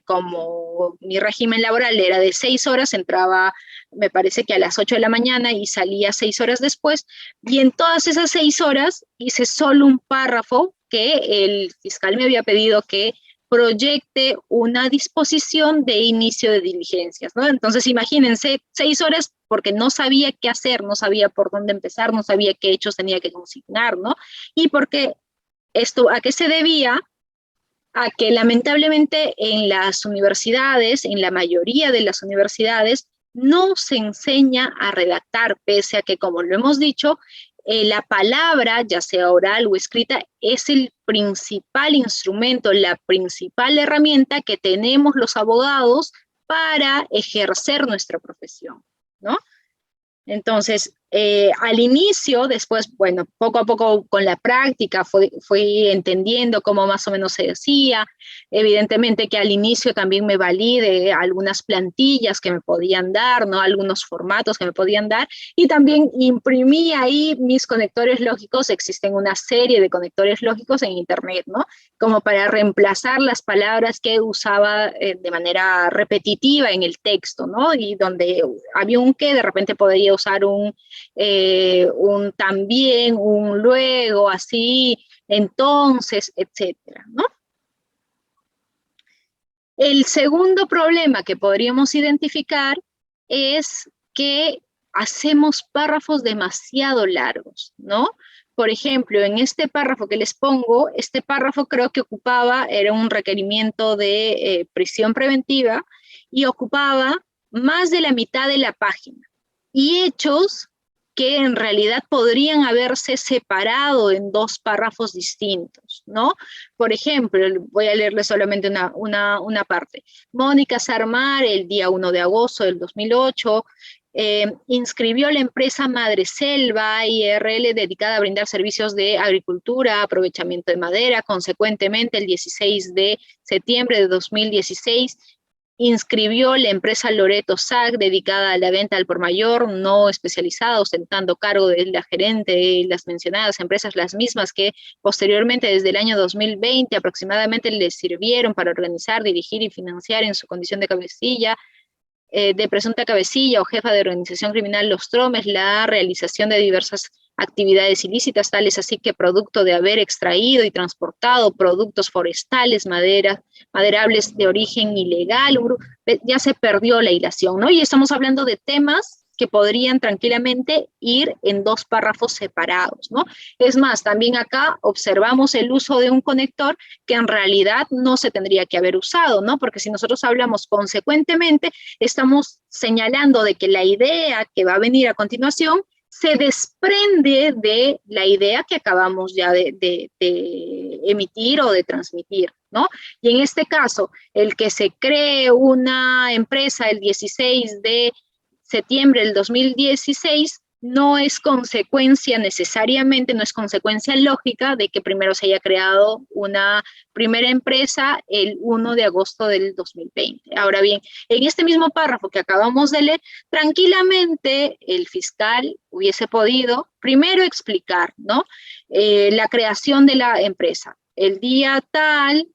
como mi régimen laboral era de 6 horas, entraba, me parece que a las 8 de la mañana y salía 6 horas después, y en todas esas 6 horas hice solo un párrafo que el fiscal me había pedido que proyecte una disposición de inicio de diligencias, ¿no? Entonces, imagínense, 6 horas porque no sabía qué hacer, no sabía por dónde empezar, no sabía qué hechos tenía que consignar, ¿no? Y porque esto, ¿a qué se debía? A que lamentablemente en las universidades, en la mayoría de las universidades, no se enseña a redactar, pese a que, como lo hemos dicho, la palabra, ya sea oral o escrita, es el principal instrumento, la principal herramienta que tenemos los abogados para ejercer nuestra profesión, ¿no? Entonces, al inicio, después, bueno, poco a poco con la práctica fui entendiendo cómo más o menos se decía. Evidentemente que al inicio también me valí de algunas plantillas que me podían dar, ¿no? Algunos formatos que me podían dar. Y también imprimí ahí mis conectores lógicos. Existen una serie de conectores lógicos en Internet, ¿no? Como para reemplazar las palabras que usaba de manera repetitiva en el texto, ¿no? Y donde había un que de repente podría usar un también, un luego, así, entonces, etcétera, ¿no? El segundo problema que podríamos identificar es que hacemos párrafos demasiado largos, ¿no? Por ejemplo, en este párrafo que les pongo, este párrafo creo que ocupaba, era un requerimiento de prisión preventiva y ocupaba más de la mitad de la página. Y hechos que en realidad podrían haberse separado en dos párrafos distintos, ¿no? Por ejemplo, voy a leerle solamente una parte. Mónica Sarmar, el día 1 de agosto del 2008, inscribió la empresa Madre Selva IRL dedicada a brindar servicios de agricultura, aprovechamiento de madera. Consecuentemente, el 16 de septiembre de 2016, inscribió la empresa Loreto SAC, dedicada a la venta al por mayor, no especializada, ostentando cargo de la gerente de las mencionadas empresas, las mismas que posteriormente, desde el año 2020 aproximadamente, les sirvieron para organizar, dirigir y financiar en su condición de cabecilla, de presunta cabecilla o jefa de organización criminal Los Tromes, la realización de diversas actividades ilícitas, tales así que producto de haber extraído y transportado productos forestales, maderables de origen ilegal, ya se perdió la hilación, ¿no? Y estamos hablando de temas que podrían tranquilamente ir en 2 párrafos separados, ¿no? Es más, también acá observamos el uso de un conector que en realidad no se tendría que haber usado, ¿no? Porque si nosotros hablamos consecuentemente, estamos señalando de que la idea que va a venir a continuación se desprende de la idea que acabamos ya de emitir o de transmitir, ¿no? Y en este caso, el que se cree una empresa el 16 de septiembre del 2016 no es consecuencia necesariamente, no es consecuencia lógica de que primero se haya creado una primera empresa el 1 de agosto del 2020. Ahora bien, en este mismo párrafo que acabamos de leer, tranquilamente el fiscal hubiese podido primero explicar, ¿no? La creación de la empresa. El día tal,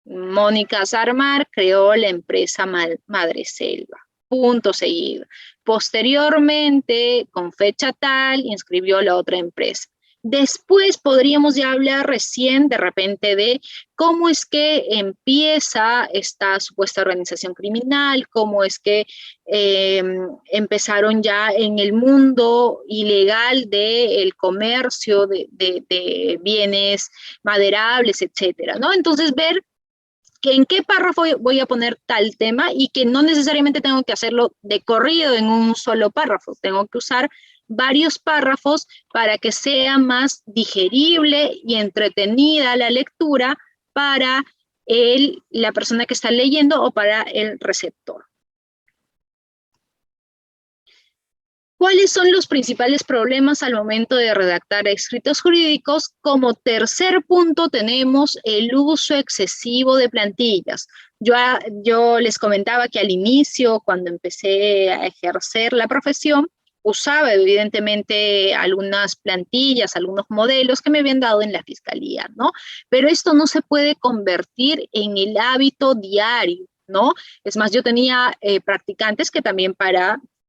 Mónica Sarmar creó la empresa Madreselva. Punto seguido. Posteriormente, con fecha tal, inscribió la otra empresa. Después podríamos ya hablar recién de repente de cómo es que empieza esta supuesta organización criminal, cómo es que empezaron ya en el mundo ilegal del comercio de bienes maderables, etcétera, ¿no? Entonces, ver que en qué párrafo voy a poner tal tema y que no necesariamente tengo que hacerlo de corrido en un solo párrafo, tengo que usar varios párrafos para que sea más digerible y entretenida la lectura para la persona que está leyendo o para el receptor. ¿Cuáles son los principales problemas al momento de redactar escritos jurídicos? Como tercer punto tenemos el uso excesivo de plantillas. Yo les comentaba que al inicio, cuando empecé a ejercer la profesión, usaba evidentemente algunas plantillas, algunos modelos que me habían dado en la fiscalía, ¿no? Pero esto no se puede convertir en el hábito diario, ¿no? Es más, yo tenía practicantes que también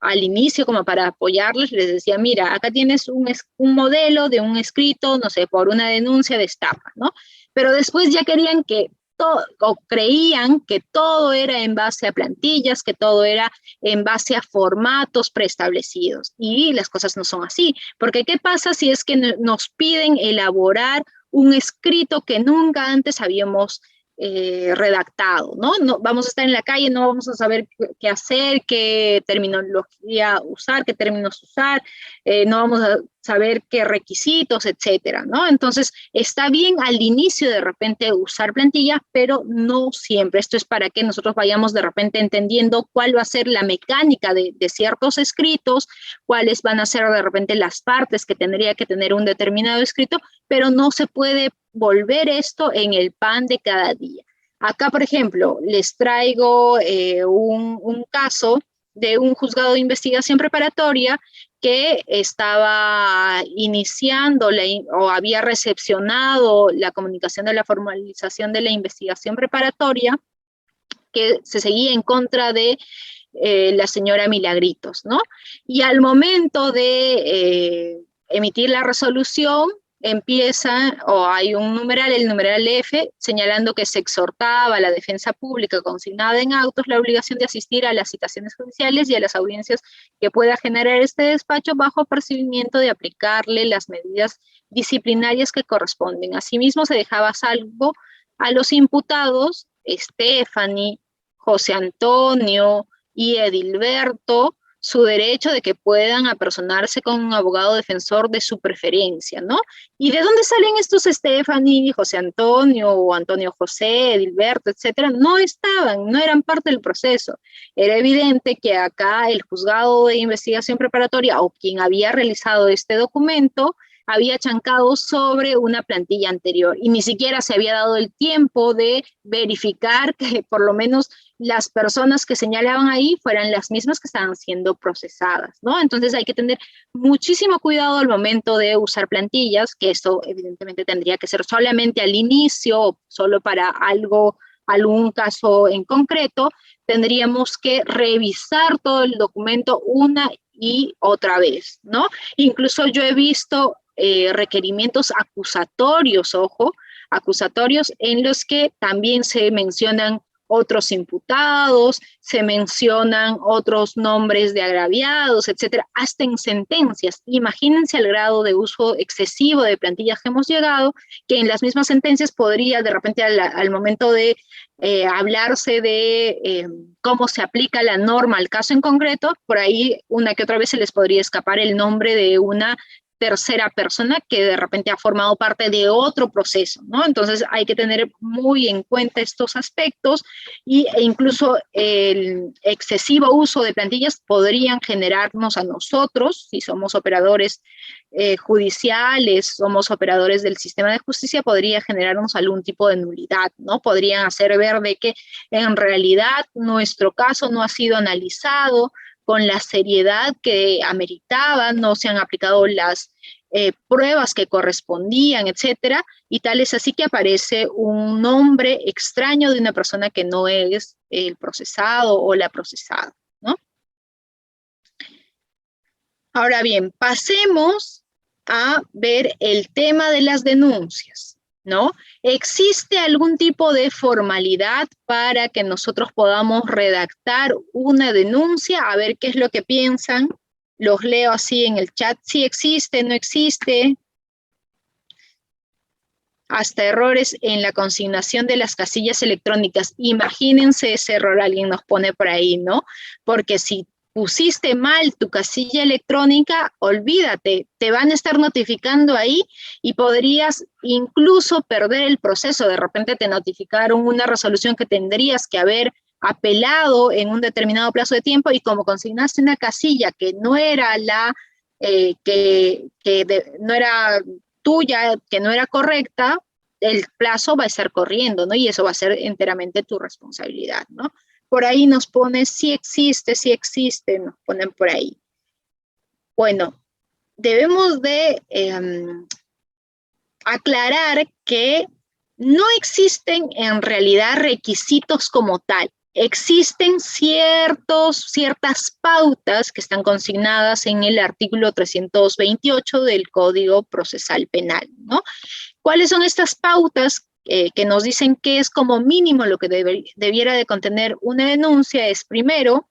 al inicio, como para apoyarles, les decía, mira, acá tienes un modelo de un escrito, no sé, por una denuncia de estafa, ¿no? Pero después ya querían que o creían que todo era en base a plantillas, que todo era en base a formatos preestablecidos. Y las cosas no son así, porque ¿qué pasa si es que nos piden elaborar un escrito que nunca antes habíamos redactado, ¿no? No vamos a estar en la calle, no vamos a saber qué hacer, qué terminología usar, qué términos usar, no vamos a saber qué requisitos, etcétera, ¿no? Entonces, está bien al inicio de repente usar plantillas, pero no siempre. Esto es para que nosotros vayamos de repente entendiendo cuál va a ser la mecánica de ciertos escritos, cuáles van a ser de repente las partes que tendría que tener un determinado escrito, pero no se puede volver esto en el pan de cada día. Acá, por ejemplo, les traigo un caso de un juzgado de investigación preparatoria que estaba iniciando o había recepcionado la comunicación de la formalización de la investigación preparatoria que se seguía en contra de la señora Milagritos, ¿no? Y al momento de emitir la resolución, empieza, o hay un numeral, el numeral F, señalando que se exhortaba a la defensa pública consignada en autos la obligación de asistir a las citaciones judiciales y a las audiencias que pueda generar este despacho bajo percibimiento de aplicarle las medidas disciplinarias que corresponden. Asimismo, se dejaba a salvo a los imputados, Stephanie, José Antonio y Edilberto, su derecho de que puedan apersonarse con un abogado defensor de su preferencia, ¿no? ¿Y de dónde salen estos Stephanie, José Antonio o Antonio José, Edilberto, etcétera? No estaban, no eran parte del proceso. Era evidente que acá el juzgado de investigación preparatoria o quien había realizado este documento había chancado sobre una plantilla anterior y ni siquiera se había dado el tiempo de verificar que por lo menos las personas que señalaban ahí fueran las mismas que estaban siendo procesadas, ¿no? Entonces hay que tener muchísimo cuidado al momento de usar plantillas, que esto evidentemente tendría que ser solamente al inicio o solo para algún caso en concreto. Tendríamos que revisar todo el documento una y otra vez, ¿no? Incluso yo he visto requerimientos acusatorios, ojo, acusatorios en los que también se mencionan otros imputados, se mencionan otros nombres de agraviados, etcétera, hasta en sentencias. Imagínense el grado de uso excesivo de plantillas que hemos llegado, que en las mismas sentencias podría de repente al momento de hablarse de cómo se aplica la norma al caso en concreto, por ahí una que otra vez se les podría escapar el nombre de una tercera persona que de repente ha formado parte de otro proceso, ¿no? Entonces hay que tener muy en cuenta estos aspectos e incluso el excesivo uso de plantillas podrían generarnos a nosotros, si somos operadores judiciales, somos operadores del sistema de justicia, podría generarnos algún tipo de nulidad, ¿no? Podrían hacer ver de que en realidad nuestro caso no ha sido analizado con la seriedad que ameritaba, no se han aplicado las pruebas que correspondían, etcétera, y tal es así que aparece un nombre extraño de una persona que no es el procesado o la procesada, ¿no? Ahora bien, pasemos a ver el tema de las denuncias, ¿no? ¿Existe algún tipo de formalidad para que nosotros podamos redactar una denuncia? A ver qué es lo que piensan. Los leo así en el chat. ¿Sí existe, no existe? Hasta errores en la consignación de las casillas electrónicas. Imagínense ese error, alguien nos pone por ahí, ¿no? Porque si pusiste mal tu casilla electrónica, olvídate, te van a estar notificando ahí y podrías incluso perder el proceso. De repente te notificaron una resolución que tendrías que haber apelado en un determinado plazo de tiempo y como consignaste una casilla que no era la, no era tuya, que no era correcta, el plazo va a estar corriendo, ¿no? Y eso va a ser enteramente tu responsabilidad, ¿no? Por ahí nos pone sí existe, nos ponen por ahí. Bueno, debemos de aclarar que no existen en realidad requisitos como tal. Existen ciertas pautas que están consignadas en el artículo 328 del Código Procesal Penal, ¿no? ¿Cuáles son estas pautas que nos dicen que es como mínimo lo que debiera de contener una denuncia? Es primero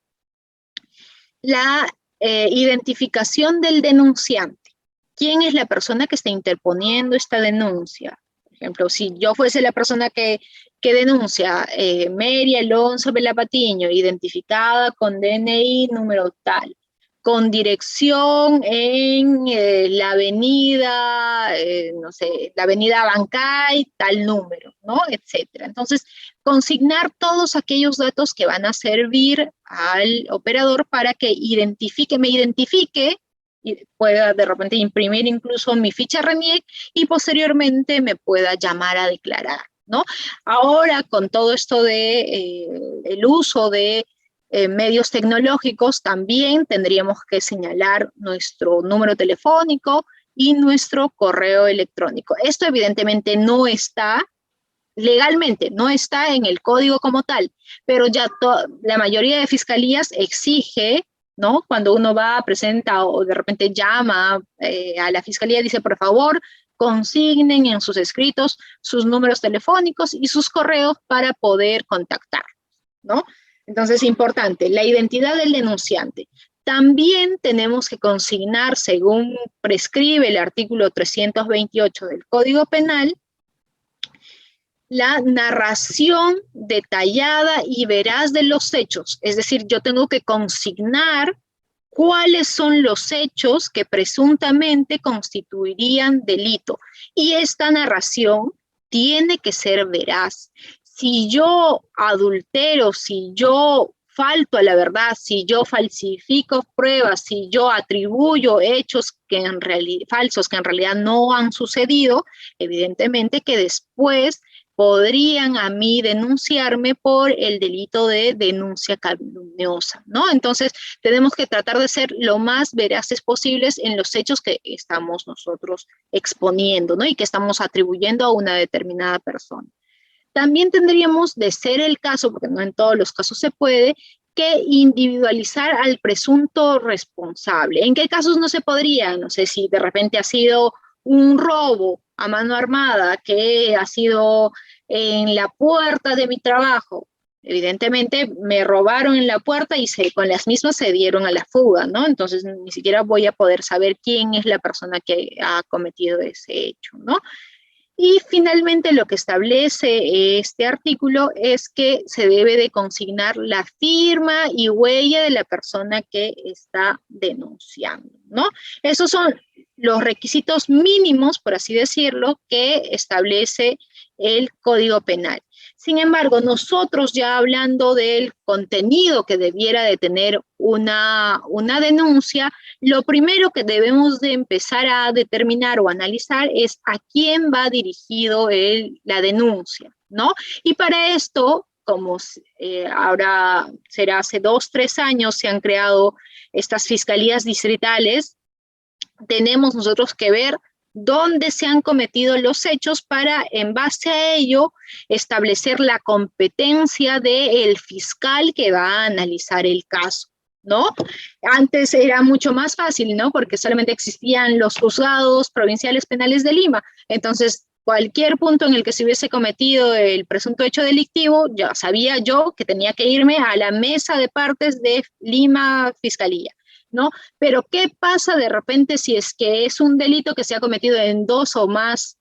la identificación del denunciante. ¿Quién es la persona que está interponiendo esta denuncia? Por ejemplo, si yo fuese la persona que denuncia, Mary Alonso Vela Patiño, identificada con DNI número tal, con dirección en la avenida, no sé, la avenida Bancay, tal número, ¿no? Etcétera. Entonces, consignar todos aquellos datos que van a servir al operador para que me identifique, y pueda de repente imprimir incluso mi ficha RENIEC y posteriormente me pueda llamar a declarar, ¿no? Ahora, con todo esto de el uso de medios tecnológicos, también tendríamos que señalar nuestro número telefónico y nuestro correo electrónico. Esto evidentemente no está legalmente, no está en el código como tal, pero ya la mayoría de fiscalías exige, ¿no? Cuando uno va, presenta o de repente llama a la fiscalía, dice, por favor, consignen en sus escritos sus números telefónicos y sus correos para poder contactar, ¿no? Entonces, importante, la identidad del denunciante. También tenemos que consignar, según prescribe el artículo 328 del Código Penal, la narración detallada y veraz de los hechos. Es decir, yo tengo que consignar cuáles son los hechos que presuntamente constituirían delito. Y esta narración tiene que ser veraz. Si yo adultero, si yo falto a la verdad, si yo falsifico pruebas, si yo atribuyo hechos falsos que en realidad no han sucedido, evidentemente que después podrían a mí denunciarme por el delito de denuncia calumniosa, ¿no? Entonces, tenemos que tratar de ser lo más veraces posibles en los hechos que estamos nosotros exponiendo, ¿no? Y que estamos atribuyendo a una determinada persona. También tendríamos, de ser el caso, porque no en todos los casos se puede, que individualizar al presunto responsable. ¿En qué casos no se podría? No sé si de repente ha sido un robo a mano armada que ha sido en la puerta de mi trabajo. Evidentemente me robaron en la puerta y con las mismas se dieron a la fuga, ¿no? Entonces ni siquiera voy a poder saber quién es la persona que ha cometido ese hecho, ¿no? Y finalmente lo que establece este artículo es que se debe de consignar la firma y huella de la persona que está denunciando, ¿no? Esos son los requisitos mínimos, por así decirlo, que establece el Código Penal. Sin embargo, nosotros ya hablando del contenido que debiera de tener una denuncia, lo primero que debemos de empezar a determinar o analizar es a quién va dirigido la denuncia, ¿no? Y para esto, como ahora será hace 2, 3 años, se han creado estas fiscalías distritales, tenemos nosotros que ver dónde se han cometido los hechos para, en base a ello, establecer la competencia del fiscal que va a analizar el caso, ¿no? Antes era mucho más fácil, ¿no? Porque solamente existían los juzgados provinciales penales de Lima. Entonces, cualquier punto en el que se hubiese cometido el presunto hecho delictivo, ya sabía yo que tenía que irme a la mesa de partes de Lima Fiscalía, ¿no? Pero ¿qué pasa de repente si es que es un delito que se ha cometido en 2 o más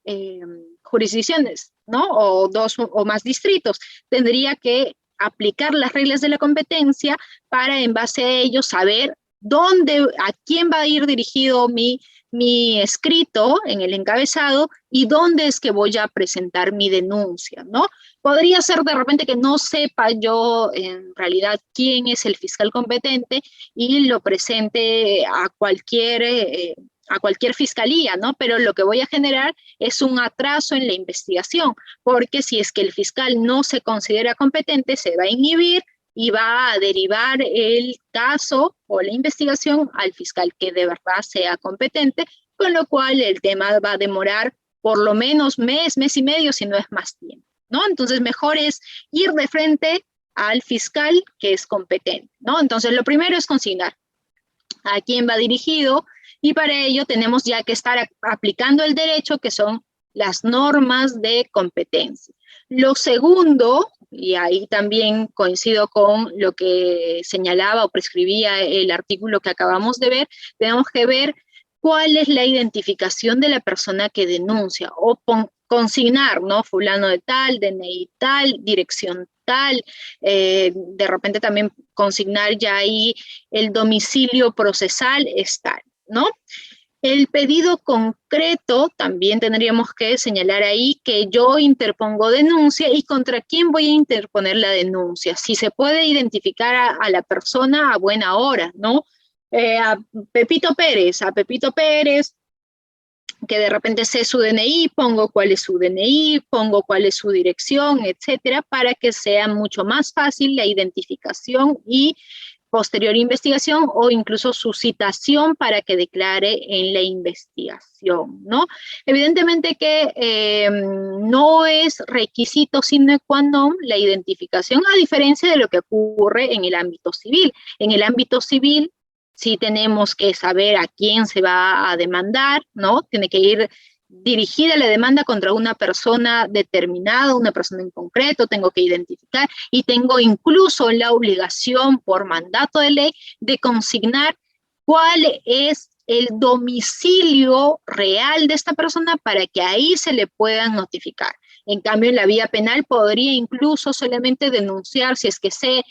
jurisdicciones, ¿no? O 2 o más distritos? Tendría que aplicar las reglas de la competencia para, en base a ello, saber a quién va a ir dirigido mi escrito en el encabezado y dónde es que voy a presentar mi denuncia, ¿no? Podría ser de repente que no sepa yo en realidad quién es el fiscal competente y lo presente a cualquier fiscalía, ¿no? Pero lo que voy a generar es un atraso en la investigación, porque si es que el fiscal no se considera competente, se va a inhibir y va a derivar el caso o la investigación al fiscal que de verdad sea competente, con lo cual el tema va a demorar por lo menos mes y medio, si no es más tiempo, ¿no? Entonces mejor es ir de frente al fiscal que es competente, ¿no? Entonces lo primero es consignar a quién va dirigido y para ello tenemos ya que estar aplicando el derecho, que son las normas de competencia. Lo segundo, y ahí también coincido con lo que señalaba o prescribía el artículo que acabamos de ver, tenemos que ver cuál es la identificación de la persona que denuncia o consignar, ¿no? Fulano de tal, DNI tal, dirección tal, de repente también consignar ya ahí el domicilio procesal es tal, ¿no? El pedido concreto, también tendríamos que señalar ahí que yo interpongo denuncia y contra quién voy a interponer la denuncia. Si se puede identificar a la persona a buena hora, ¿no? A Pepito Pérez, que de repente sé su DNI, pongo cuál es su DNI, pongo cuál es su dirección, etcétera, para que sea mucho más fácil la identificación y posterior investigación o incluso su citación para que declare en la investigación, ¿no? Evidentemente que no es requisito sine qua non la identificación, a diferencia de lo que ocurre en el ámbito civil. En el ámbito civil sí tenemos que saber a quién se va a demandar, ¿no? Tiene que ir dirigida la demanda contra una persona determinada, una persona en concreto, tengo que identificar y tengo incluso la obligación por mandato de ley de consignar cuál es el domicilio real de esta persona para que ahí se le puedan notificar. En cambio, en la vía penal podría incluso solamente denunciar si es que sé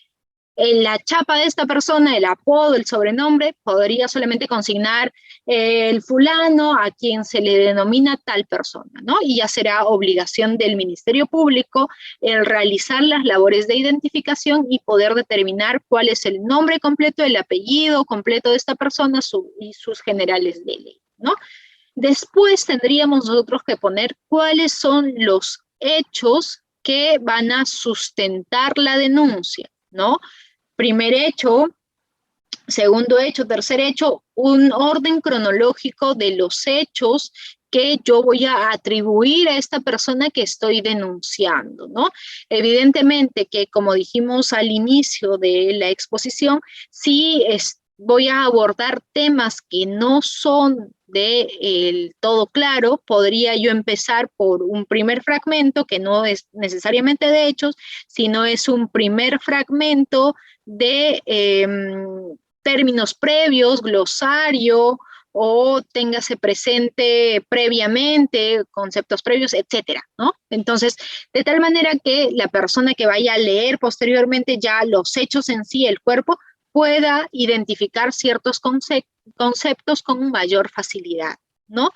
en la chapa de esta persona, el apodo, el sobrenombre, podría solamente consignar el fulano a quien se le denomina tal persona, ¿no? Y ya será obligación del Ministerio Público el realizar las labores de identificación y poder determinar cuál es el nombre completo, el apellido completo de esta persona y sus generales de ley, ¿no? Después tendríamos nosotros que poner cuáles son los hechos que van a sustentar la denuncia, ¿no? Primer hecho, segundo hecho, tercer hecho, un orden cronológico de los hechos que yo voy a atribuir a esta persona que estoy denunciando, ¿no? Evidentemente que, como dijimos al inicio de la exposición, sí voy a abordar temas que no son del todo claro, podría yo empezar por un primer fragmento que no es necesariamente de hechos, sino es un primer fragmento de términos previos, glosario, o téngase presente previamente, conceptos previos, etcétera, ¿no? Entonces, de tal manera que la persona que vaya a leer posteriormente ya los hechos en sí, el cuerpo, pueda identificar ciertos conceptos con mayor facilidad, ¿no?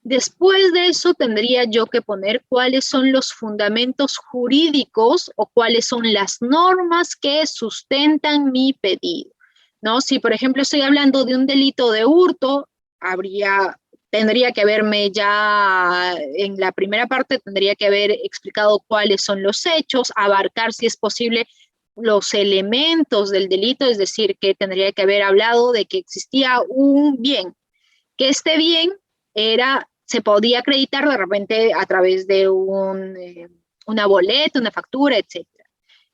Después de eso tendría yo que poner cuáles son los fundamentos jurídicos o cuáles son las normas que sustentan mi pedido, ¿no? Si, por ejemplo, estoy hablando de un delito de hurto, tendría que haberme ya, en la primera parte, tendría que haber explicado cuáles son los hechos, abarcar, si es posible, los elementos del delito, es decir, que tendría que haber hablado de que existía un bien, que este bien se podía acreditar de repente a través de una boleta, una factura, etc.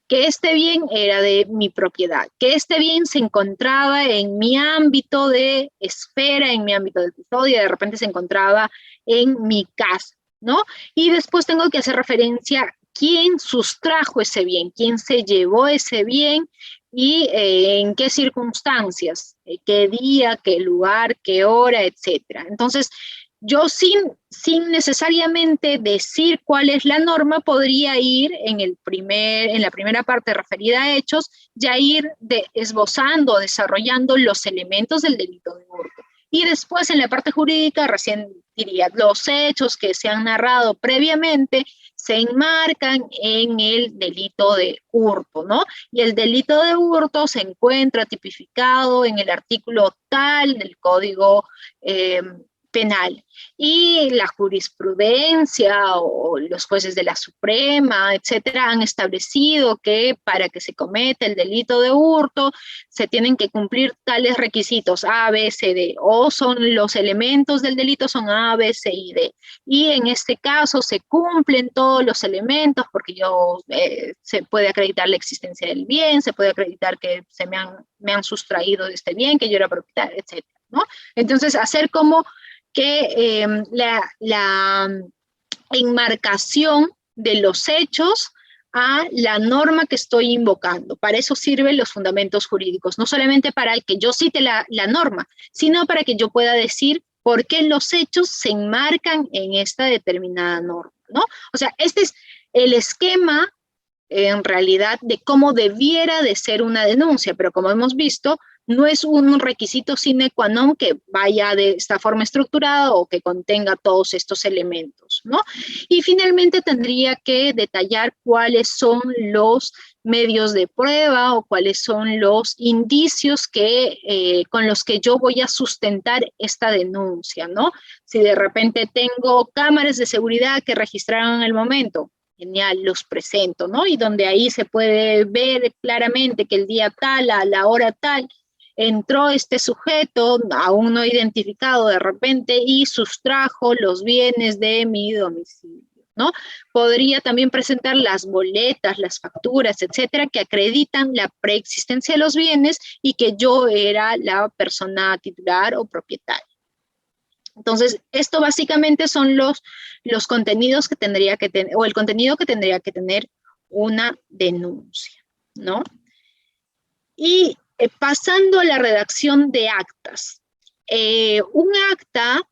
Que este bien era de mi propiedad, que este bien se encontraba en mi ámbito de esfera, en mi ámbito de custodia, de repente se encontraba en mi casa, ¿no? Y después tengo que hacer referencia a quién sustrajo ese bien, quién se llevó ese bien y en qué circunstancias, qué día, qué lugar, qué hora, etcétera. Entonces, yo sin necesariamente decir cuál es la norma, podría ir en la primera parte referida a hechos, ya ir esbozando, desarrollando los elementos del delito de hurto. Y después en la parte jurídica recién diría, los hechos que se han narrado previamente se enmarcan en el delito de hurto, ¿no? Y el delito de hurto se encuentra tipificado en el artículo tal del Código Penal. Y la jurisprudencia o los jueces de la Suprema, etcétera, han establecido que para que se cometa el delito de hurto se tienen que cumplir tales requisitos A, B, C, D, o son los elementos del delito son A, B, C y D. Y en este caso se cumplen todos los elementos porque se puede acreditar la existencia del bien, se puede acreditar que me han sustraído de este bien, que yo era propietario, etcétera, ¿no? Entonces, hacer como que la enmarcación de los hechos a la norma que estoy invocando. Para eso sirven los fundamentos jurídicos, no solamente para que yo cite la norma, sino para que yo pueda decir por qué los hechos se enmarcan en esta determinada norma, ¿no? O sea, este es el esquema en realidad de cómo debiera de ser una denuncia, pero como hemos visto, no es un requisito sine qua non que vaya de esta forma estructurada o que contenga todos estos elementos, ¿no? Y finalmente tendría que detallar cuáles son los medios de prueba o cuáles son los indicios con los que yo voy a sustentar esta denuncia, ¿no? Si de repente tengo cámaras de seguridad que registraron en el momento, genial, los presento, ¿no? Y donde ahí se puede ver claramente que el día tal, a la hora tal, entró este sujeto, aún no identificado de repente, y sustrajo los bienes de mi domicilio, ¿no? Podría también presentar las boletas, las facturas, etcétera, que acreditan la preexistencia de los bienes y que yo era la persona titular o propietaria. Entonces, esto básicamente son los contenidos que tendría que tener, o el contenido que tendría que tener una denuncia, ¿no? Y pasando a la redacción de actas. Un acta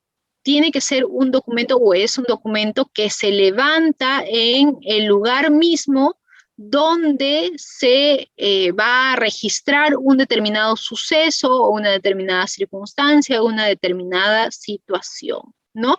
tiene que ser un documento, o es un documento que se levanta en el lugar mismo donde se va a registrar un determinado suceso o una determinada circunstancia o una determinada situación, ¿no?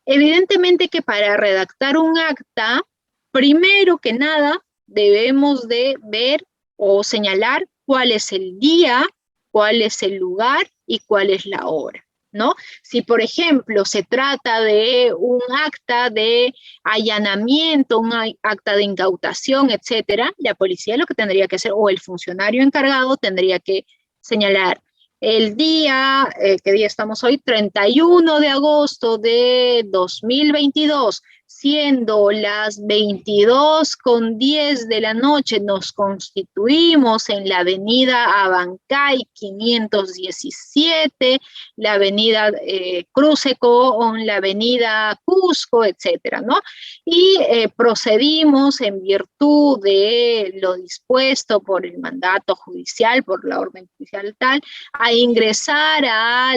Evidentemente que para redactar un acta, primero que nada, debemos de ver o señalar cuál es el día, cuál es el lugar y cuál es la hora, ¿no? Si, por ejemplo, se trata de un acta de allanamiento, un acta de incautación, etcétera, la policía lo que tendría que hacer, o el funcionario encargado tendría que señalar el día, ¿qué día estamos hoy? 31 de agosto de 2022, siendo las 22:10 de la noche, nos constituimos en la avenida Abancay 517, la avenida Cruce con la avenida Cusco, etcétera, ¿no? Y procedimos en virtud de lo dispuesto por el mandato judicial, por la orden judicial tal, a ingresar a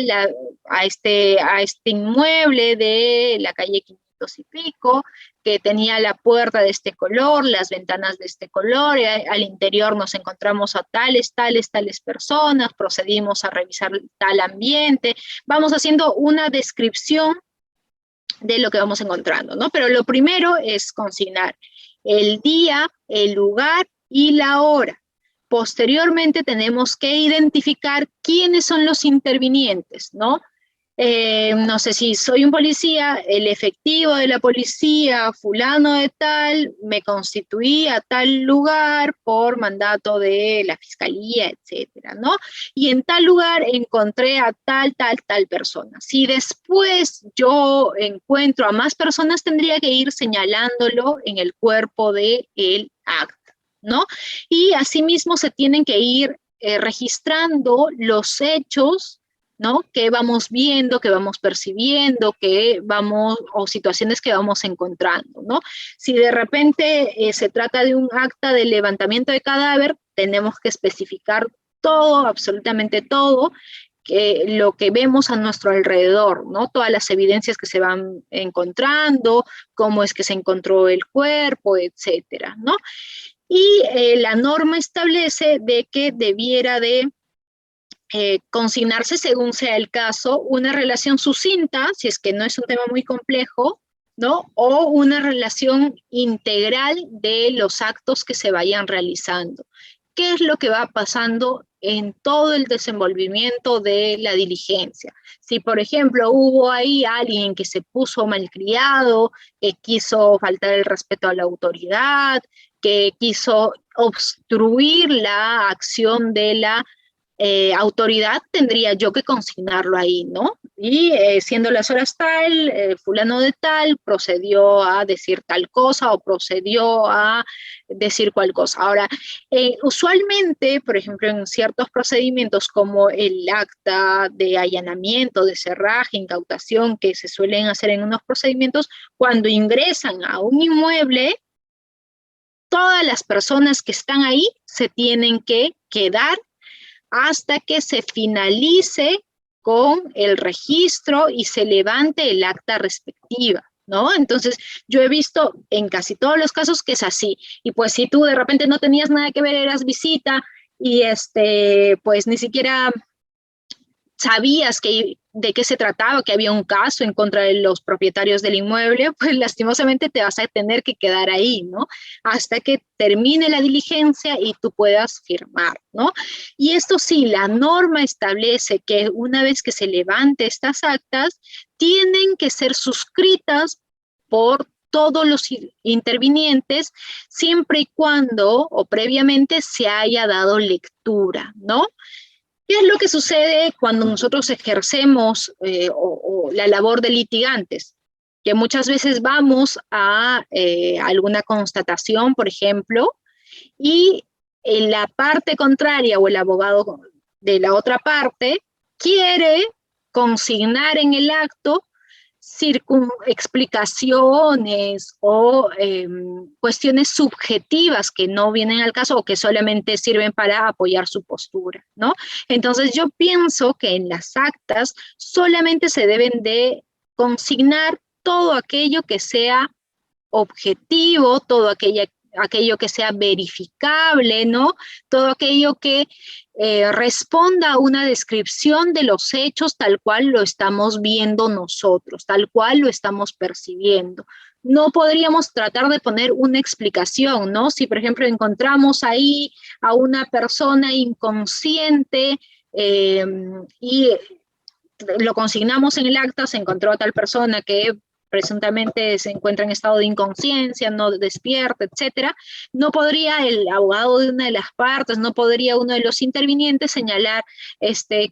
este inmueble de la calle 500 y pico, que tenía la puerta de este color, las ventanas de este color, al interior nos encontramos a tales personas, procedimos a revisar tal ambiente, vamos haciendo una descripción de lo que vamos encontrando, ¿no? Pero lo primero es consignar el día, el lugar y la hora. Posteriormente tenemos que identificar quiénes son los intervinientes, ¿no? No sé si soy un policía, el efectivo de la policía, fulano de tal, me constituí a tal lugar por mandato de la fiscalía, etcétera, ¿no? Y en tal lugar encontré a tal persona. Si después yo encuentro a más personas, tendría que ir señalándolo en el cuerpo del acta, ¿no? Y asimismo se tienen que ir registrando los hechos, ¿no? Que vamos viendo, que vamos percibiendo, o situaciones que vamos encontrando, ¿no? Si de repente se trata de un acta de levantamiento de cadáver, tenemos que especificar todo, absolutamente todo, lo que vemos a nuestro alrededor, ¿no? Todas las evidencias que se van encontrando, cómo es que se encontró el cuerpo, etcétera, ¿no? Y la norma establece de que debiera de consignarse, según sea el caso, una relación sucinta, si es que no es un tema muy complejo, ¿no? O una relación integral de los actos que se vayan realizando. ¿Qué es lo que va pasando en todo el desenvolvimiento de la diligencia? Si, por ejemplo, hubo ahí alguien que se puso malcriado, que quiso faltar el respeto a la autoridad, que quiso obstruir la acción de la autoridad, tendría yo que consignarlo ahí, ¿no? Y siendo las horas tal, fulano de tal procedió a decir tal cosa o procedió a decir cual cosa. Ahora, usualmente, por ejemplo, en ciertos procedimientos como el acta de allanamiento, de cerraje, incautación, que se suelen hacer en unos procedimientos, cuando ingresan a un inmueble, todas las personas que están ahí se tienen que quedar hasta que se finalice con el registro y se levante el acta respectiva, ¿no? Entonces, yo he visto en casi todos los casos que es así. Y pues si tú de repente no tenías nada que ver, eras visita y pues ni siquiera sabías de qué se trataba, que había un caso en contra de los propietarios del inmueble, pues lastimosamente te vas a tener que quedar ahí, ¿no? Hasta que termine la diligencia y tú puedas firmar, ¿no? Y esto sí, la norma establece que una vez que se levante estas actas, tienen que ser suscritas por todos los intervinientes, siempre y cuando o previamente se haya dado lectura, ¿no? ¿Qué es lo que sucede cuando nosotros ejercemos la labor de litigantes? Que muchas veces vamos a alguna constatación, por ejemplo, y en la parte contraria o el abogado de la otra parte quiere consignar en el acto explicaciones o cuestiones subjetivas que no vienen al caso o que solamente sirven para apoyar su postura, ¿no? Entonces yo pienso que en las actas solamente se deben de consignar todo aquello que sea objetivo, todo aquello que sea verificable, ¿no? Todo aquello que responda a una descripción de los hechos tal cual lo estamos viendo nosotros, tal cual lo estamos percibiendo. No podríamos tratar de poner una explicación, ¿no? Si, por ejemplo, encontramos ahí a una persona inconsciente y lo consignamos en el acta, se encontró a tal persona que presuntamente se encuentra en estado de inconsciencia, no despierta, etcétera, no podría el abogado de una de las partes, no podría uno de los intervinientes señalar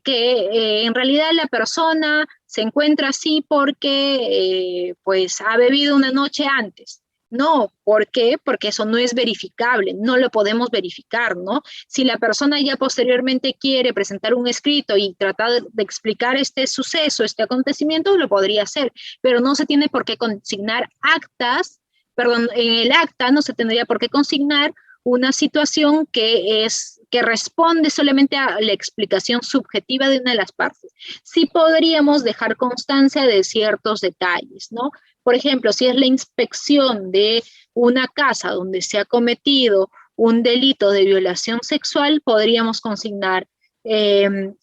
que en realidad la persona se encuentra así porque pues ha bebido una noche antes. No, ¿por qué? Porque eso no es verificable, no lo podemos verificar, ¿no? Si la persona ya posteriormente quiere presentar un escrito y tratar de explicar este suceso, este acontecimiento, lo podría hacer, pero no se tiene por qué consignar actas, perdón, en el acta no se tendría por qué consignar una situación que responde solamente a la explicación subjetiva de una de las partes. Sí podríamos dejar constancia de ciertos detalles, ¿no? Por ejemplo, si es la inspección de una casa donde se ha cometido un delito de violación sexual, podríamos consignar en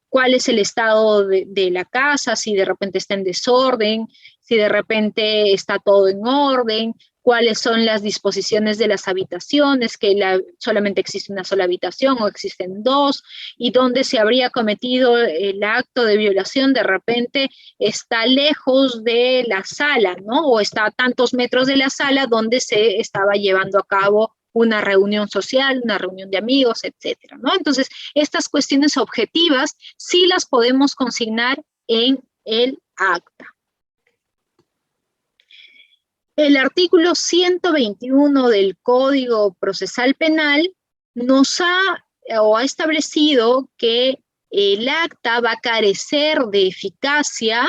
cuál es el estado de la casa, si de repente está en desorden, si de repente está todo en orden, cuáles son las disposiciones de las habitaciones, que solamente existe una sola habitación o existen dos, y dónde se habría cometido el acto de violación, de repente está lejos de la sala, ¿no? O está a tantos metros de la sala donde se estaba llevando a cabo una reunión social, una reunión de amigos, etcétera, ¿no? Entonces, estas cuestiones objetivas sí las podemos consignar en el acta. El artículo 121 del Código Procesal Penal nos ha establecido que el acta va a carecer de eficacia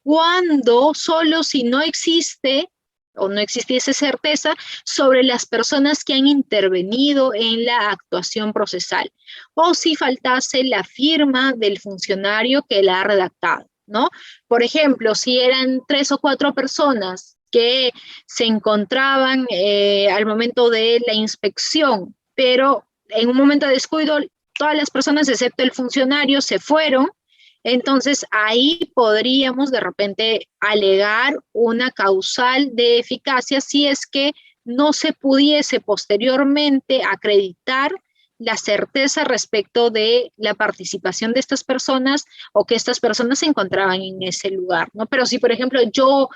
cuando solo si no existe o no existiese certeza sobre las personas que han intervenido en la actuación procesal o si faltase la firma del funcionario que la ha redactado, ¿no? Por ejemplo, si eran 3 o 4 personas que se encontraban al momento de la inspección, pero en un momento de descuido todas las personas excepto el funcionario se fueron, entonces ahí podríamos de repente alegar una causal de eficacia si es que no se pudiese posteriormente acreditar la certeza respecto de la participación de estas personas o que estas personas se encontraban en ese lugar, ¿no? Pero si, por ejemplo, yo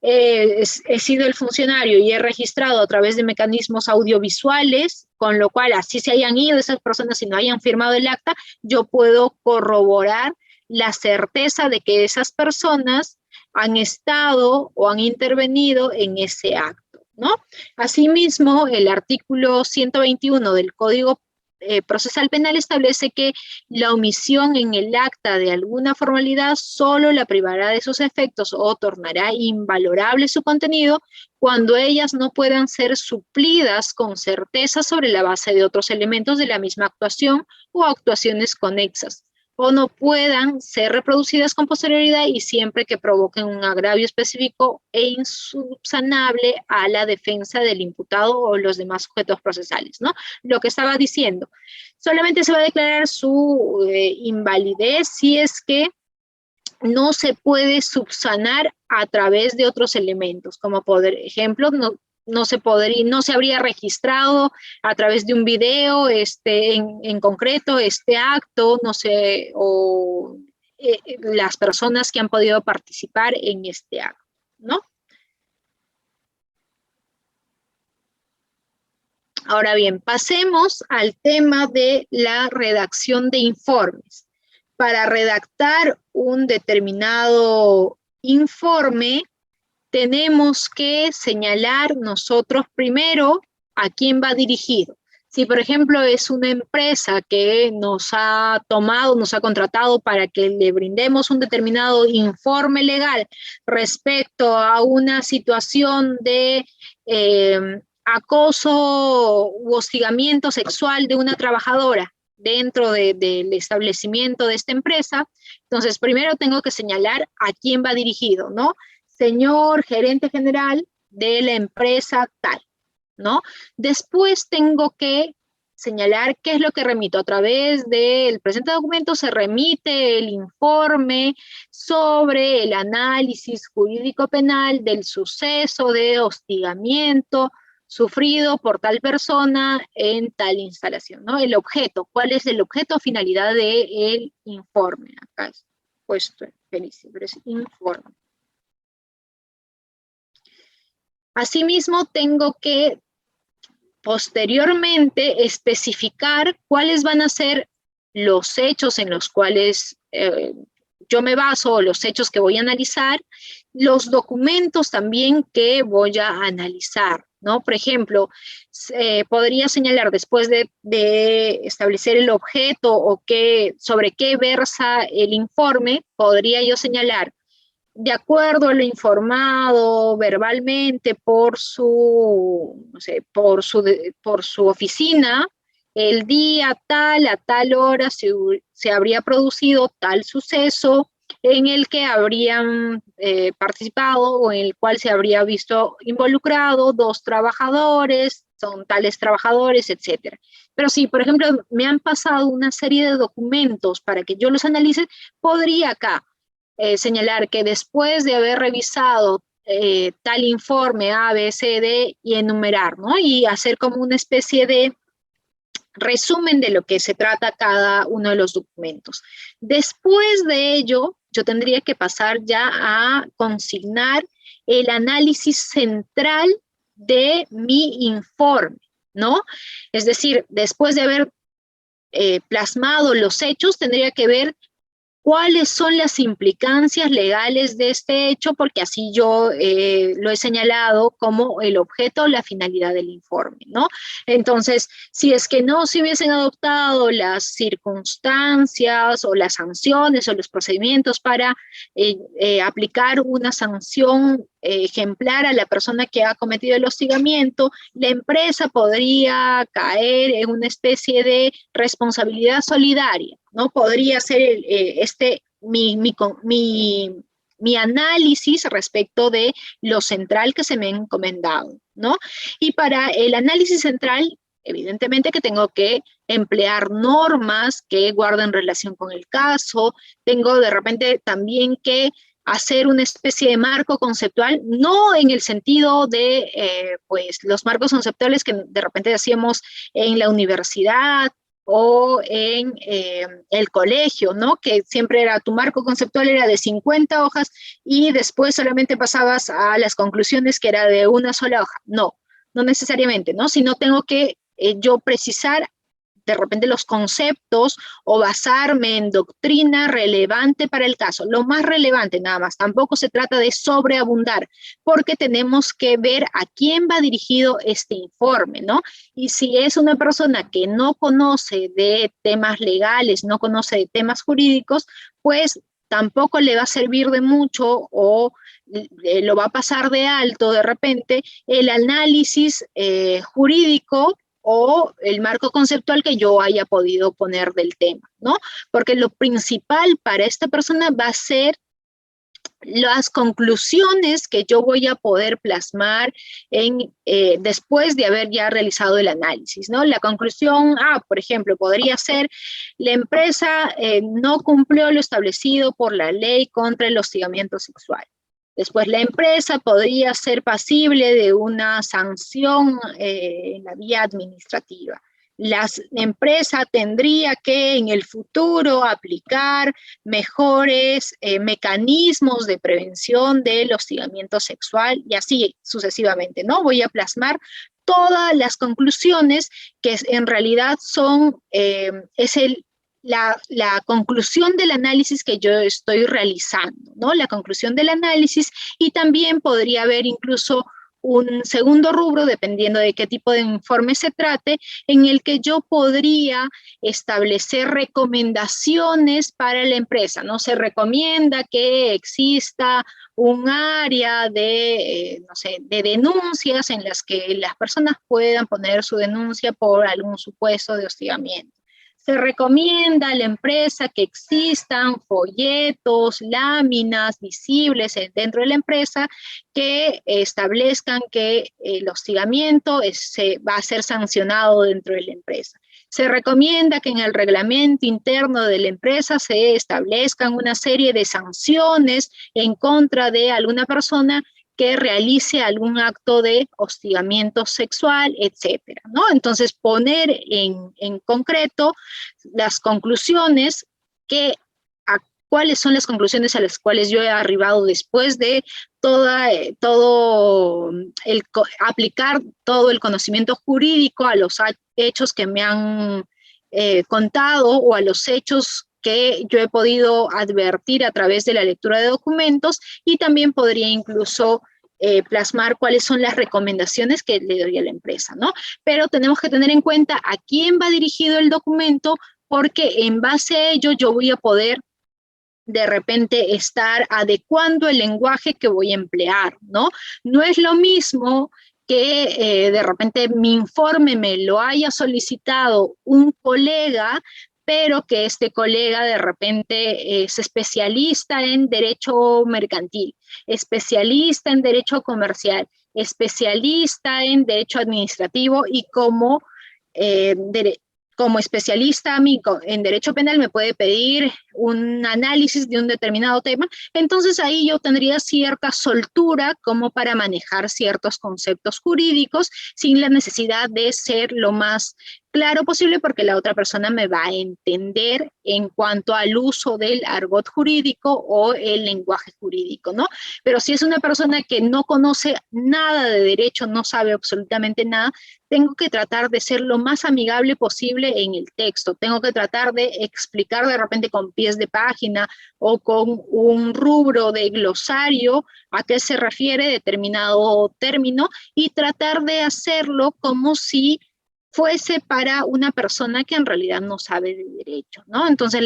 he sido el funcionario y he registrado a través de mecanismos audiovisuales, con lo cual así se hayan ido esas personas y no hayan firmado el acta, yo puedo corroborar la certeza de que esas personas han estado o han intervenido en ese acto, ¿no? Asimismo, el artículo 121 del Código Procesal Penal establece que la omisión en el acta de alguna formalidad solo la privará de sus efectos o tornará invalorable su contenido cuando ellas no puedan ser suplidas con certeza sobre la base de otros elementos de la misma actuación o actuaciones conexas, o no puedan ser reproducidas con posterioridad y siempre que provoquen un agravio específico e insubsanable a la defensa del imputado o los demás sujetos procesales, ¿no? Lo que estaba diciendo, solamente se va a declarar su invalidez si es que no se puede subsanar a través de otros elementos, como por ejemplo, no se habría registrado a través de un video en concreto este acto, no sé, o las personas que han podido participar en este acto, ¿no? Ahora bien, pasemos al tema de la redacción de informes. Para redactar un determinado informe, tenemos que señalar nosotros primero a quién va dirigido. Si, por ejemplo, es una empresa que nos ha tomado, nos ha contratado para que le brindemos un determinado informe legal respecto a una situación de acoso u hostigamiento sexual de una trabajadora dentro del establecimiento de esta empresa, entonces primero tengo que señalar a quién va dirigido, ¿no? Señor gerente general de la empresa tal, ¿no? Después tengo que señalar qué es lo que remito. A través del presente documento se remite el informe sobre el análisis jurídico penal del suceso de hostigamiento sufrido por tal persona en tal instalación, ¿no? El objeto, ¿cuál es el objeto o finalidad del informe? Acá es puesto feliz, pero es informe. Asimismo, tengo que posteriormente especificar cuáles van a ser los hechos en los cuales yo me baso, o los hechos que voy a analizar, los documentos también que voy a analizar, ¿no? Por ejemplo, podría señalar después de establecer el objeto o sobre qué versa el informe, podría yo señalar, de acuerdo a lo informado verbalmente por su, no sé, por su oficina, el día tal, a tal hora se habría producido tal suceso en el que habrían participado o en el cual se habría visto involucrado dos trabajadores, son tales trabajadores, etcétera. Pero si, por ejemplo, me han pasado una serie de documentos para que yo los analice, podría acá señalar que después de haber revisado tal informe A, B, C, D y enumerar, ¿no? Y hacer como una especie de resumen de lo que se trata cada uno de los documentos. Después de ello, yo tendría que pasar ya a consignar el análisis central de mi informe, ¿no? Es decir, después de haber plasmado los hechos, tendría que ver cuáles son las implicancias legales de este hecho, porque así yo lo he señalado como el objeto o la finalidad del informe, ¿no? Entonces, si es que no se hubiesen adoptado las circunstancias o las sanciones o los procedimientos para aplicar una sanción ejemplar a la persona que ha cometido el hostigamiento, la empresa podría caer en una especie de responsabilidad solidaria, ¿no? Podría ser mi análisis respecto de lo central que se me ha encomendado, ¿no? Y para el análisis central, evidentemente que tengo que emplear normas que guarden relación con el caso, tengo de repente también que hacer una especie de marco conceptual, no en el sentido de pues los marcos conceptuales que de repente hacíamos en la universidad o en el colegio, ¿no? Que siempre era, tu marco conceptual era de 50 hojas y después solamente pasabas a las conclusiones que era de una sola hoja. No, no necesariamente, ¿no? Sino tengo que yo precisar de repente los conceptos o basarme en doctrina relevante para el caso, lo más relevante nada más. Tampoco se trata de sobreabundar, porque tenemos que ver a quién va dirigido este informe, ¿no? Y si es una persona que no conoce de temas legales, no conoce de temas jurídicos, pues tampoco le va a servir de mucho o lo va a pasar de alto de repente el análisis jurídico o el marco conceptual que yo haya podido poner del tema, ¿no? Porque lo principal para esta persona va a ser las conclusiones que yo voy a poder plasmar después de haber ya realizado el análisis, ¿no? La conclusión, por ejemplo, podría ser, la empresa no cumplió lo establecido por la ley contra el hostigamiento sexual. Después, la empresa podría ser pasible de una sanción en la vía administrativa. La empresa tendría que en el futuro aplicar mejores mecanismos de prevención del hostigamiento sexual y así sucesivamente, ¿no? Voy a plasmar todas las conclusiones que en realidad son, la conclusión del análisis que yo estoy realizando, ¿no? La conclusión del análisis, y también podría haber incluso un segundo rubro, dependiendo de qué tipo de informe se trate, en el que yo podría establecer recomendaciones para la empresa, ¿no? Se recomienda que exista un área de, no sé, de denuncias en las que las personas puedan poner su denuncia por algún supuesto de hostigamiento. Se recomienda a la empresa que existan folletos, láminas visibles dentro de la empresa que establezcan que el hostigamiento va a ser sancionado dentro de la empresa. Se recomienda que en el reglamento interno de la empresa se establezcan una serie de sanciones en contra de alguna persona que realice algún acto de hostigamiento sexual, etcétera, ¿no? Entonces, poner en concreto las conclusiones que cuáles son las conclusiones a las cuales yo he arribado después de aplicar todo el conocimiento jurídico a los hechos que me han contado o a los hechos que yo he podido advertir a través de la lectura de documentos, y también podría incluso plasmar cuáles son las recomendaciones que le doy a la empresa, ¿no? Pero tenemos que tener en cuenta a quién va dirigido el documento, porque en base a ello yo voy a poder de repente estar adecuando el lenguaje que voy a emplear, ¿no? No es lo mismo que de repente mi informe me lo haya solicitado un colega, pero que este colega de repente es especialista en derecho mercantil, especialista en derecho comercial, especialista en derecho administrativo, y como especialista en derecho penal me puede pedir un análisis de un determinado tema. Entonces ahí yo tendría cierta soltura como para manejar ciertos conceptos jurídicos sin la necesidad de ser lo más claro posible, porque la otra persona me va a entender en cuanto al uso del argot jurídico o el lenguaje jurídico, ¿no? Pero si es una persona que no conoce nada de derecho, no sabe absolutamente nada, tengo que tratar de ser lo más amigable posible en el texto. Tengo que tratar de explicar de repente con pies de página o con un rubro de glosario a qué se refiere determinado término, y tratar de hacerlo como si fuese para una persona que en realidad no sabe de derecho, ¿no? Entonces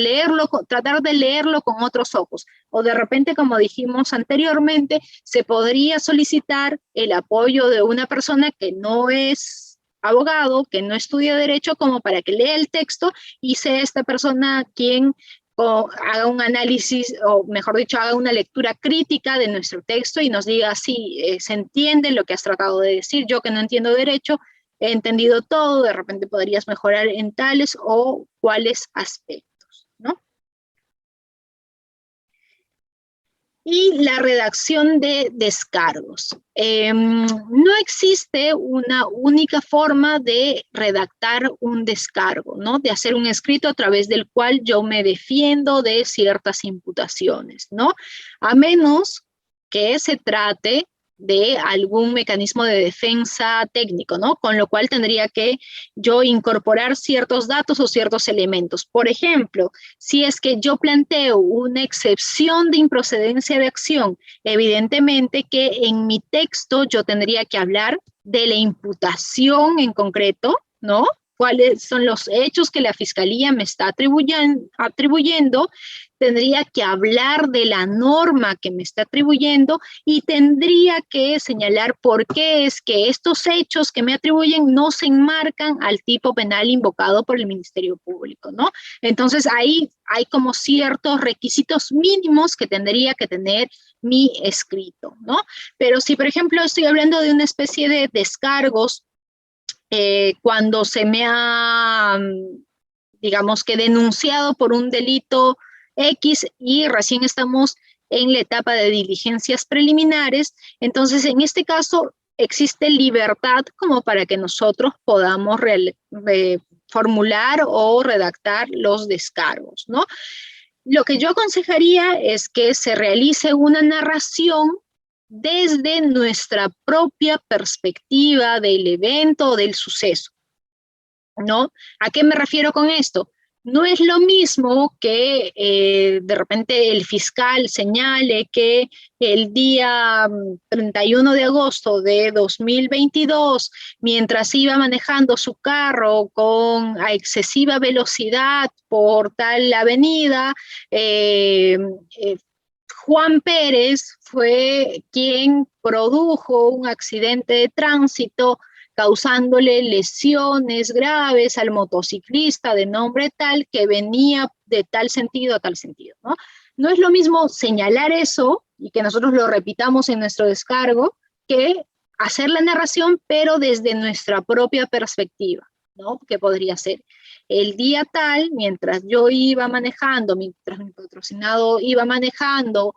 tratar de leerlo con otros ojos. O de repente, como dijimos anteriormente, se podría solicitar el apoyo de una persona que no es abogado, que no estudia derecho, como para que lea el texto y sea esta persona quien haga un análisis, o mejor dicho, haga una lectura crítica de nuestro texto y nos diga si se entiende lo que has tratado de decir. Yo, que no entiendo derecho, he entendido todo, de repente podrías mejorar en tales o cuáles aspectos, ¿no? Y la redacción de descargos. No existe una única forma de redactar un descargo, ¿no? De hacer un escrito a través del cual yo me defiendo de ciertas imputaciones, ¿no? A menos que se trate de algún mecanismo de defensa técnico, ¿no? Con lo cual tendría que yo incorporar ciertos datos o ciertos elementos. Por ejemplo, si es que yo planteo una excepción de improcedencia de acción, evidentemente que en mi texto yo tendría que hablar de la imputación en concreto, ¿no? Cuáles son los hechos que la fiscalía me está atribuyendo, tendría que hablar de la norma que me está atribuyendo, y tendría que señalar por qué es que estos hechos que me atribuyen no se enmarcan al tipo penal invocado por el Ministerio Público, ¿no? Entonces ahí hay como ciertos requisitos mínimos que tendría que tener mi escrito, ¿no? Pero si, por ejemplo, estoy hablando de una especie de descargos, cuando se me ha, digamos que, denunciado por un delito X y recién estamos en la etapa de diligencias preliminares, entonces en este caso existe libertad como para que nosotros podamos formular o redactar los descargos, ¿no? Lo que yo aconsejaría es que se realice una narración desde nuestra propia perspectiva del evento o del suceso, ¿no? ¿A qué me refiero con esto? No es lo mismo que de repente el fiscal señale que el día 31 de agosto de 2022, mientras iba manejando su carro a excesiva velocidad por tal avenida, Juan Pérez fue quien produjo un accidente de tránsito causándole lesiones graves al motociclista de nombre tal, que venía de tal sentido a tal sentido, ¿no? No es lo mismo señalar eso y que nosotros lo repitamos en nuestro descargo, que hacer la narración, pero desde nuestra propia perspectiva, ¿no? Que podría ser: el día tal, mientras yo iba manejando, mientras mi patrocinado iba manejando,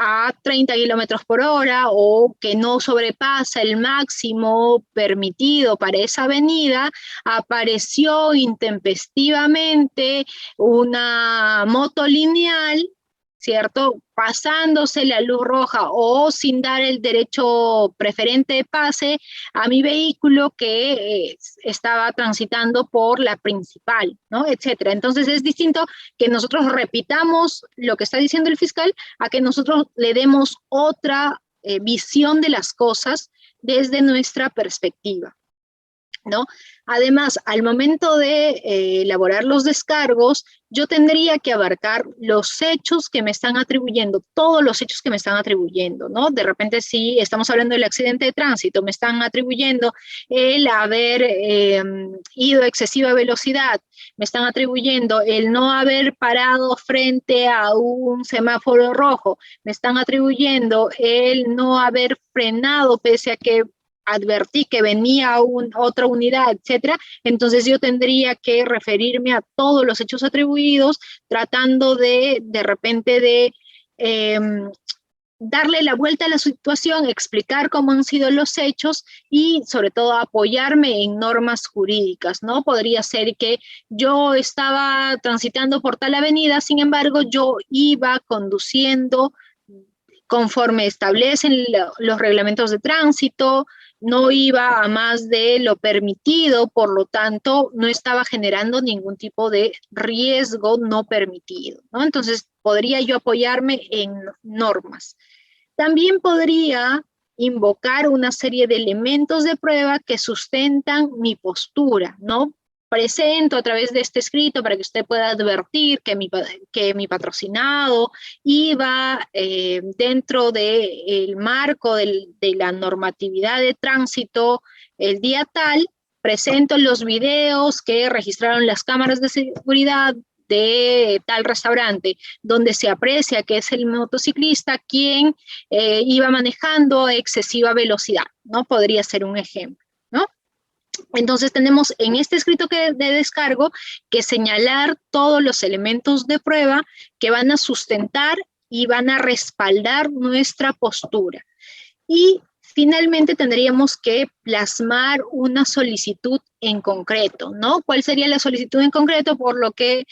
a 30 kilómetros por hora o que no sobrepasa el máximo permitido para esa avenida, apareció intempestivamente una moto lineal, ¿cierto? Pasándose la luz roja o sin dar el derecho preferente de pase a mi vehículo que estaba transitando por la principal, ¿no? Etcétera. Entonces es distinto que nosotros repitamos lo que está diciendo el fiscal a que nosotros le demos otra visión de las cosas desde nuestra perspectiva, ¿no? Además, al momento de elaborar los descargos, yo tendría que abarcar los hechos que me están atribuyendo, todos los hechos que me están atribuyendo, ¿no? De repente, si estamos hablando del accidente de tránsito, me están atribuyendo el haber ido a excesiva velocidad, me están atribuyendo el no haber parado frente a un semáforo rojo, me están atribuyendo el no haber frenado pese a que advertí que venía otra unidad, etcétera, entonces yo tendría que referirme a todos los hechos atribuidos, tratando de repente de darle la vuelta a la situación, explicar cómo han sido los hechos y sobre todo apoyarme en normas jurídicas, ¿no? Podría ser que yo estaba transitando por tal avenida, sin embargo, yo iba conduciendo conforme establecen los reglamentos de tránsito, no iba a más de lo permitido, por lo tanto, no estaba generando ningún tipo de riesgo no permitido, ¿no? Entonces, podría yo apoyarme en normas. También podría invocar una serie de elementos de prueba que sustentan mi postura, ¿no? Presento a través de este escrito para que usted pueda advertir que mi patrocinado iba dentro del marco de la normatividad de tránsito el día tal, presento los videos que registraron las cámaras de seguridad de tal restaurante, donde se aprecia que es el motociclista quien iba manejando a excesiva velocidad, ¿no? Podría ser un ejemplo, ¿no? Entonces tenemos en este escrito de descargo que señalar todos los elementos de prueba que van a sustentar y van a respaldar nuestra postura. Y finalmente tendríamos que plasmar una solicitud en concreto, ¿no? ¿Cuál sería la solicitud en concreto? Por lo que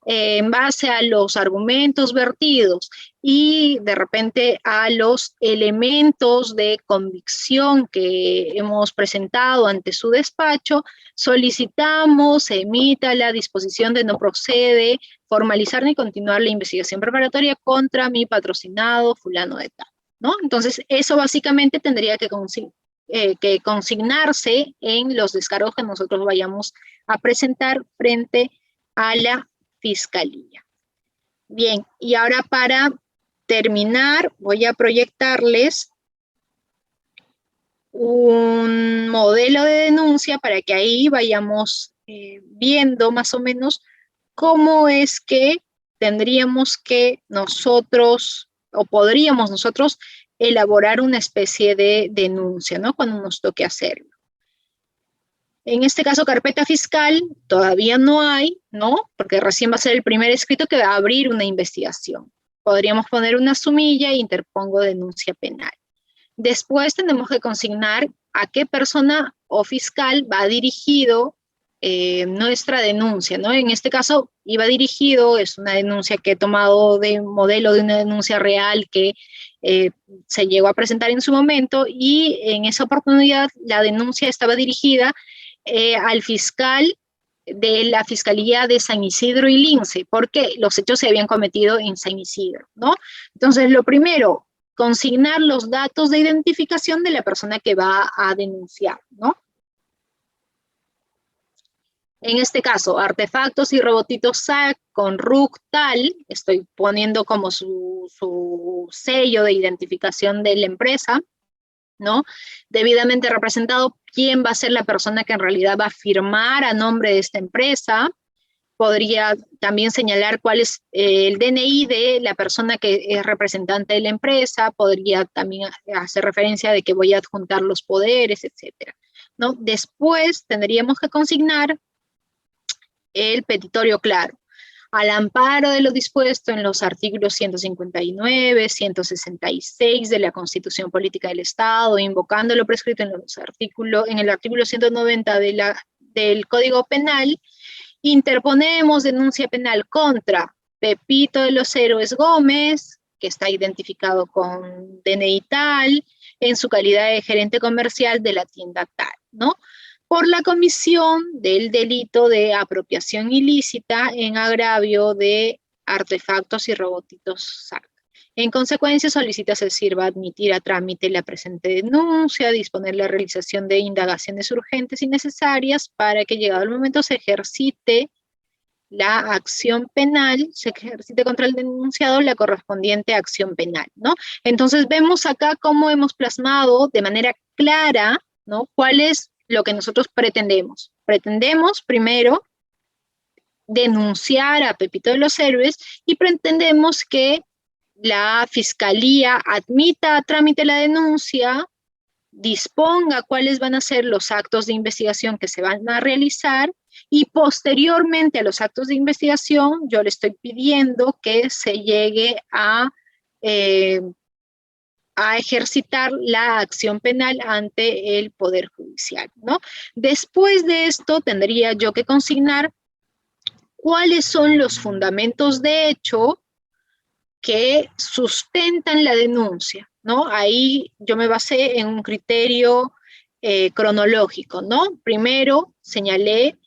en base a los argumentos vertidos y de repente a los elementos de convicción que hemos presentado ante su despacho, solicitamos se emita la disposición de no procede formalizar ni continuar la investigación preparatoria contra mi patrocinado fulano de tal, ¿no? Entonces, eso básicamente tendría que consignarse en los descargos que nosotros vayamos a presentar frente a la Fiscalía. Bien, y ahora para terminar, voy a proyectarles un modelo de denuncia para que ahí vayamos viendo más o menos cómo es que tendríamos que nosotros, o podríamos nosotros, elaborar una especie de denuncia, ¿no? Cuando nos toque hacerlo. En este caso, carpeta fiscal todavía no hay, ¿no? Porque recién va a ser el primer escrito que va a abrir una investigación. Podríamos poner una sumilla e interpongo denuncia penal. Después tenemos que consignar a qué persona o fiscal va dirigido nuestra denuncia, ¿no? En este caso iba dirigido, es una denuncia que he tomado de modelo de una denuncia real que se llegó a presentar en su momento y en esa oportunidad la denuncia estaba dirigida al fiscal de la Fiscalía de San Isidro y Lince, porque los hechos se habían cometido en San Isidro, ¿no? Entonces, lo primero, consignar los datos de identificación de la persona que va a denunciar, ¿no? En este caso, artefactos y robotitos SAC con RUC tal, estoy poniendo como su sello de identificación de la empresa, ¿no? Debidamente representado, quién va a ser la persona que en realidad va a firmar a nombre de esta empresa. Podría también señalar cuál es el DNI de la persona que es representante de la empresa, podría también hacer referencia de que voy a adjuntar los poderes, etcétera, ¿no? Después tendríamos que consignar el petitorio claro. Al amparo de lo dispuesto en los artículos 159, 166 de la Constitución Política del Estado, invocando lo prescrito en el artículo 190 del Código Penal, interponemos denuncia penal contra Pepito de los Héroes Gómez, que está identificado con DNI tal, en su calidad de gerente comercial de la tienda tal, ¿no? Por la comisión del delito de apropiación ilícita en agravio de artefactos y robotitos SAC. En consecuencia, solicita se sirva admitir a trámite la presente denuncia, disponer la realización de indagaciones urgentes y necesarias para que, llegado el momento, se ejercite la acción penal, se ejercite contra el denunciado la correspondiente acción penal, ¿no? Entonces, vemos acá cómo hemos plasmado de manera clara, ¿no?, cuál es lo que nosotros pretendemos. Pretendemos, primero, denunciar a Pepito de los Héroes y pretendemos que la Fiscalía admita a trámite la denuncia, disponga cuáles van a ser los actos de investigación que se van a realizar y posteriormente a los actos de investigación yo le estoy pidiendo que se llegue a ejercitar la acción penal ante el Poder Judicial, ¿no? Después de esto tendría yo que consignar cuáles son los fundamentos de hecho que sustentan la denuncia, ¿no? Ahí yo me basé en un criterio cronológico, ¿no? Primero señalé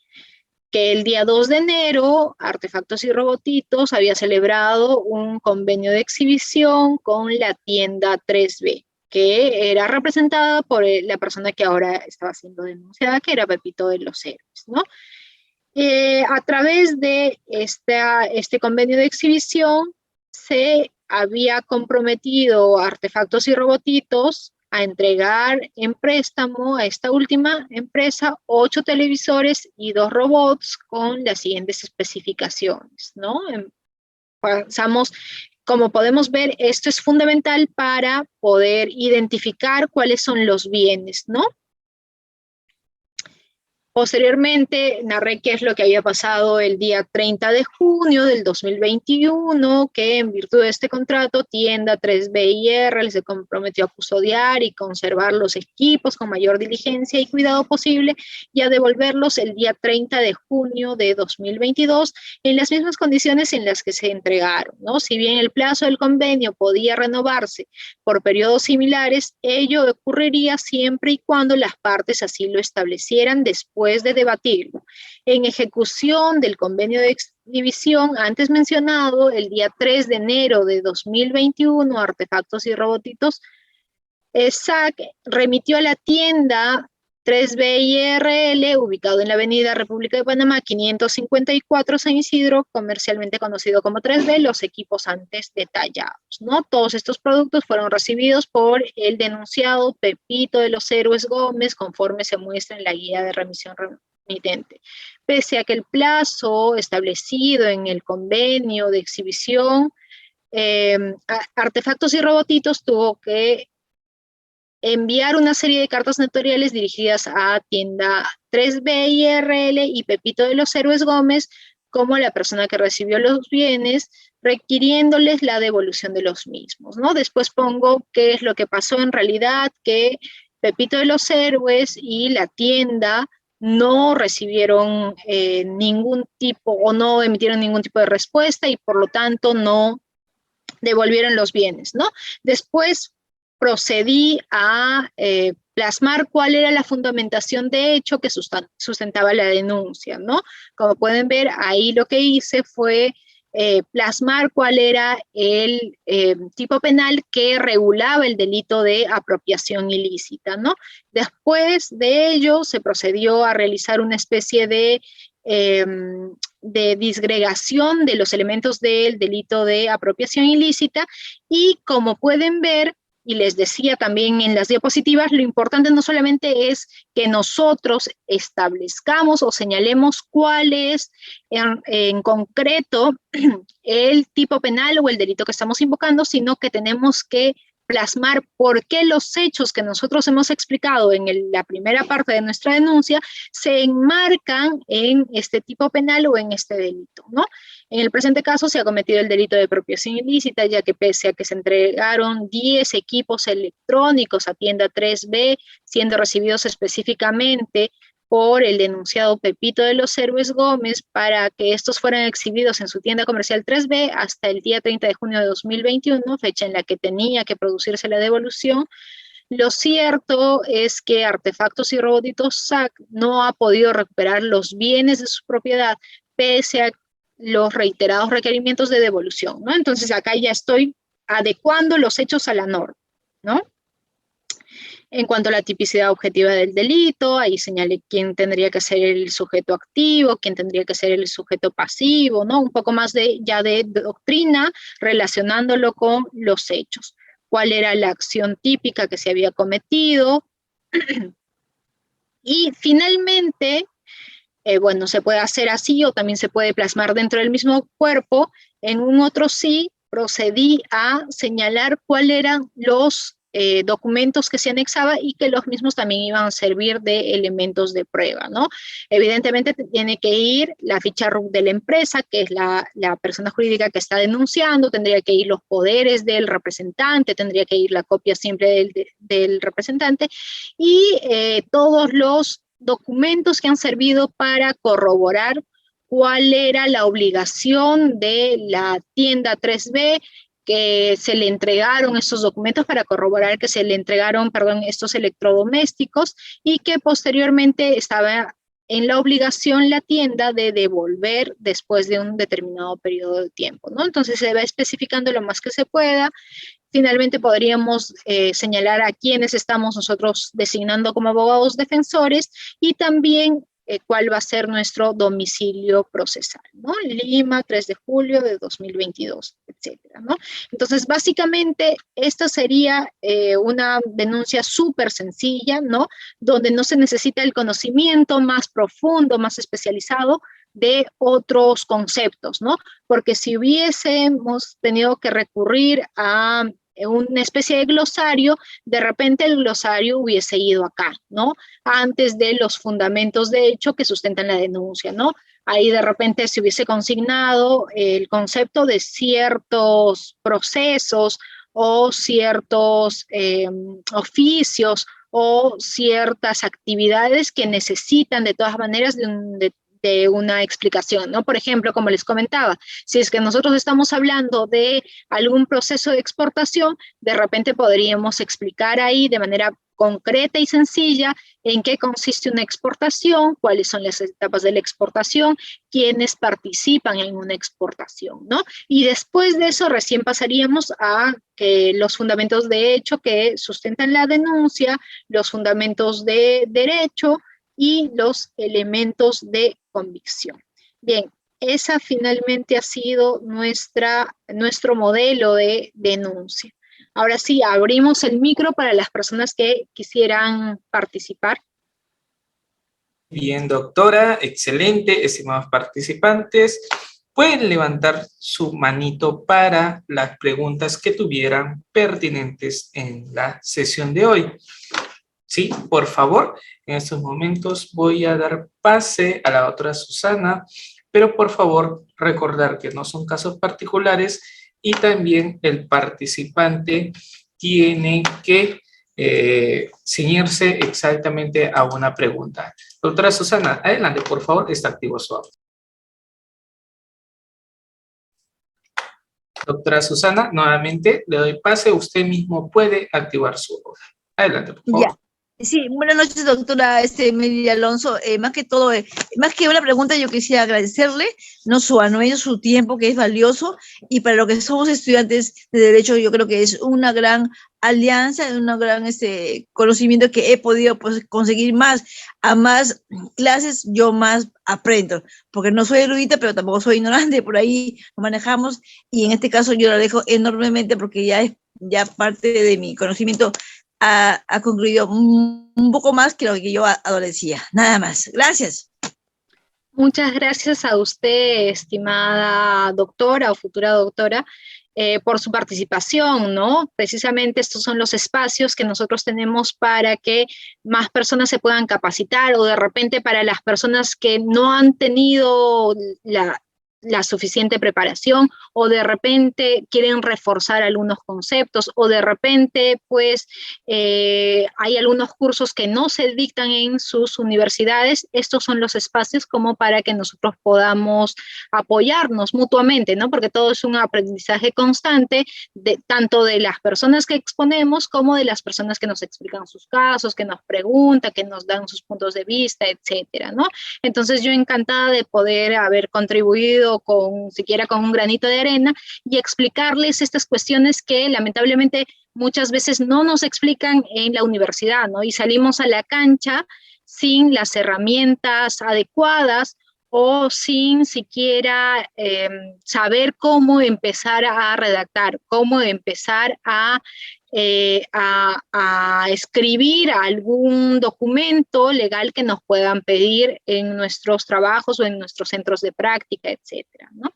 que el día 2 de enero, Artefactos y Robotitos había celebrado un convenio de exhibición con la tienda 3B, que era representada por la persona que ahora estaba siendo denunciada, que era Pepito de los Héroes, ¿no? A través de este convenio de exhibición, se había comprometido Artefactos y Robotitos a entregar en préstamo a esta última empresa 8 televisores y 2 robots con las siguientes especificaciones, ¿no? Pasamos, como podemos ver, esto es fundamental para poder identificar cuáles son los bienes, ¿no? Posteriormente narré qué es lo que había pasado el día 30 de junio del 2021, que en virtud de este contrato, tienda 3BIR se comprometió a custodiar y conservar los equipos con mayor diligencia y cuidado posible y a devolverlos el día 30 de junio de 2022 en las mismas condiciones en las que se entregaron, ¿no? Si bien el plazo del convenio podía renovarse por periodos similares, ello ocurriría siempre y cuando las partes así lo establecieran después de debatirlo. En ejecución del convenio de exhibición antes mencionado, el día 3 de enero de 2021, Artefactos y Robotitos SAC remitió a la tienda 3BIRL, ubicado en la avenida República de Panamá 554 San Isidro, comercialmente conocido como 3B, los equipos antes detallados, ¿no? Todos estos productos fueron recibidos por el denunciado Pepito de los Héroes Gómez, conforme se muestra en la guía de remisión remitente. Pese a que el plazo establecido en el convenio de exhibición, Artefactos y Robotitos tuvo que enviar una serie de cartas notariales dirigidas a tienda 3BIRL y Pepito de los Héroes Gómez como la persona que recibió los bienes, requiriéndoles la devolución de los mismos, ¿no? Después pongo qué es lo que pasó en realidad, que Pepito de los Héroes y la tienda no recibieron ningún tipo o no emitieron ningún tipo de respuesta y por lo tanto no devolvieron los bienes, ¿no? Después procedí a plasmar cuál era la fundamentación de hecho que sustentaba la denuncia, ¿no? Como pueden ver, ahí lo que hice fue plasmar cuál era el tipo penal que regulaba el delito de apropiación ilícita, ¿no? Después de ello se procedió a realizar una especie de disgregación de los elementos del delito de apropiación ilícita y como pueden ver, y les decía también en las diapositivas, lo importante no solamente es que nosotros establezcamos o señalemos cuál es en concreto el tipo penal o el delito que estamos invocando, sino que tenemos que plasmar por qué los hechos que nosotros hemos explicado en la primera parte de nuestra denuncia se enmarcan en este tipo penal o en este delito, ¿no? En el presente caso se ha cometido el delito de apropiación ilícita, ya que pese a que se entregaron 10 equipos electrónicos a tienda 3B, siendo recibidos específicamente por el denunciado Pepito de los Héroes Gómez para que estos fueran exhibidos en su tienda comercial 3B hasta el día 30 de junio de 2021, fecha en la que tenía que producirse la devolución. Lo cierto es que Artefactos y Robotitos SAC no ha podido recuperar los bienes de su propiedad pese a los reiterados requerimientos de devolución, ¿no? Entonces acá ya estoy adecuando los hechos a la norma, ¿no? En cuanto a la tipicidad objetiva del delito, ahí señalé quién tendría que ser el sujeto activo, quién tendría que ser el sujeto pasivo, ¿no? Un poco más ya de doctrina relacionándolo con los hechos. Cuál era la acción típica que se había cometido. Y finalmente, bueno, se puede hacer así o también se puede plasmar dentro del mismo cuerpo. En un otro sí, procedí a señalar cuáles eran los documentos que se anexaba y que los mismos también iban a servir de elementos de prueba, ¿no? Evidentemente tiene que ir la ficha RUC de la empresa, que es la persona jurídica que está denunciando, tendría que ir los poderes del representante, tendría que ir la copia simple del representante y todos los documentos que han servido para corroborar cuál era la obligación de la tienda 3B, que se le entregaron estos documentos para corroborar que se le entregaron, perdón, estos electrodomésticos y que posteriormente estaba en la obligación la tienda de devolver después de un determinado periodo de tiempo, ¿no? Entonces se va especificando lo más que se pueda. Finalmente podríamos señalar a quienes estamos nosotros designando como abogados defensores y también cuál va a ser nuestro domicilio procesal, ¿no? Lima, 3 de julio de 2022, etcétera, ¿no? Entonces, básicamente, esta sería una denuncia súper sencilla, ¿no? Donde no se necesita el conocimiento más profundo, más especializado de otros conceptos, ¿no? Porque si hubiésemos tenido que recurrir a una especie de glosario, de repente el glosario hubiese ido acá, ¿no? Antes de los fundamentos de hecho que sustentan la denuncia, ¿no? Ahí de repente se hubiese consignado el concepto de ciertos procesos o ciertos oficios o ciertas actividades que necesitan de todas maneras de una explicación, ¿no? Por ejemplo, como les comentaba, si es que nosotros estamos hablando de algún proceso de exportación, de repente podríamos explicar ahí de manera concreta y sencilla en qué consiste una exportación, cuáles son las etapas de la exportación, quiénes participan en una exportación, ¿no? Y después de eso recién pasaríamos a los fundamentos de hecho que sustentan la denuncia, los fundamentos de derecho y los elementos de convicción. Bien, esa finalmente ha sido nuestro modelo de denuncia. Ahora sí, abrimos el micro para las personas que quisieran participar. Bien, doctora, excelente, estimados participantes. Pueden levantar su manito para las preguntas que tuvieran pertinentes en la sesión de hoy. Sí, por favor, en estos momentos voy a dar pase a la doctora Susana, pero por favor recordar que no son casos particulares y también el participante tiene que ceñirse exactamente a una pregunta. Doctora Susana, adelante, por favor, está activo su audio. Doctora Susana, nuevamente le doy pase, usted mismo puede activar su audio. Adelante, por favor. Ya. Sí, buenas noches, doctora Mary Alonso. Más que todo, más que una pregunta, yo quisiera agradecerle, no su anuencio, su tiempo, que es valioso, y para lo que somos estudiantes de Derecho, yo creo que es una gran alianza, un gran conocimiento que he podido pues, conseguir a más clases, yo más aprendo, porque no soy erudita, pero tampoco soy ignorante, por ahí lo manejamos, y en este caso yo lo dejo enormemente porque ya es parte de mi conocimiento. Ha concluido un poco más que lo que yo adolecía. Nada más. Gracias. Muchas gracias a usted, estimada doctora o futura doctora. por su participación, ¿no? Precisamente estos son los espacios que nosotros tenemos para que más personas se puedan capacitar, o de repente para las personas que no han tenido la suficiente preparación, o de repente quieren reforzar algunos conceptos, o de repente pues hay algunos cursos que no se dictan en sus universidades. Estos son los espacios como para que nosotros podamos apoyarnos mutuamente, ¿no? Porque todo es un aprendizaje constante, tanto de las personas que exponemos como de las personas que nos explican sus casos, que nos preguntan, que nos dan sus puntos de vista, etcétera, ¿no? Entonces yo encantada de poder haber contribuido siquiera con un granito de arena y explicarles estas cuestiones que lamentablemente muchas veces no nos explican en la universidad, ¿no? Y salimos a la cancha sin las herramientas adecuadas o sin siquiera saber cómo empezar a redactar, cómo empezar a escribir algún documento legal que nos puedan pedir en nuestros trabajos o en nuestros centros de práctica, etcétera, ¿no?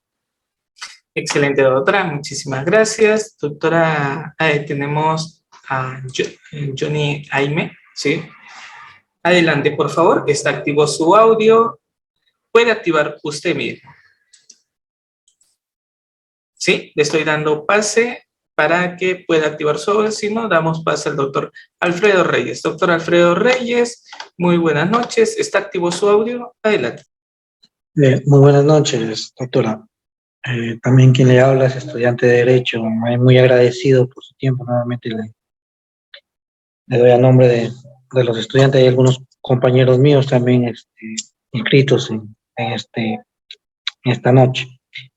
Excelente, doctora. Muchísimas gracias. Doctora, tenemos a Johnny Aime, ¿sí? Adelante, por favor. Está activo su audio. Puede activar usted mismo. Sí, le estoy dando pase para que pueda activar su audio. Si no, damos pase al doctor Alfredo Reyes. Doctor Alfredo Reyes, muy buenas noches. ¿Está activo su audio? Adelante. Muy buenas noches, doctora. También quien le habla es estudiante de Derecho. Muy agradecido por su tiempo. Nuevamente le doy a nombre de los estudiantes y algunos compañeros míos también inscritos en esta noche.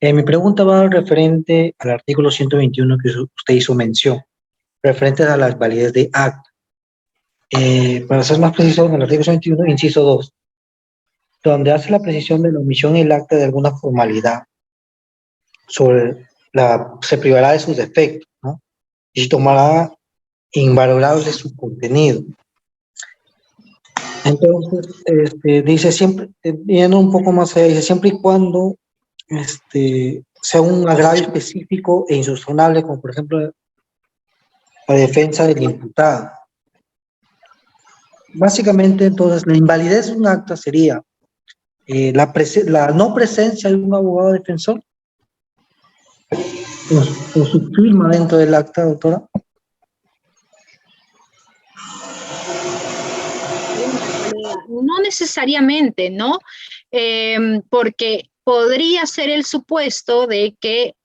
Mi pregunta va referente al artículo 121 que usted hizo mención, referente a la validez de acta. Para ser más preciso, en el artículo 121, inciso 2, donde hace la precisión de la omisión en el acta de alguna formalidad, se privará de sus efectos, ¿no? Y tomará invalorable su contenido. Entonces, dice siempre, yendo un poco más allá, dice siempre y cuando sea un agravio específico e insubsanable, como por ejemplo la defensa del imputado. Básicamente, entonces, la invalidez de un acta sería la no presencia de un abogado defensor o su firma dentro del acta, doctora. No necesariamente, ¿no? Porque podría ser el supuesto de que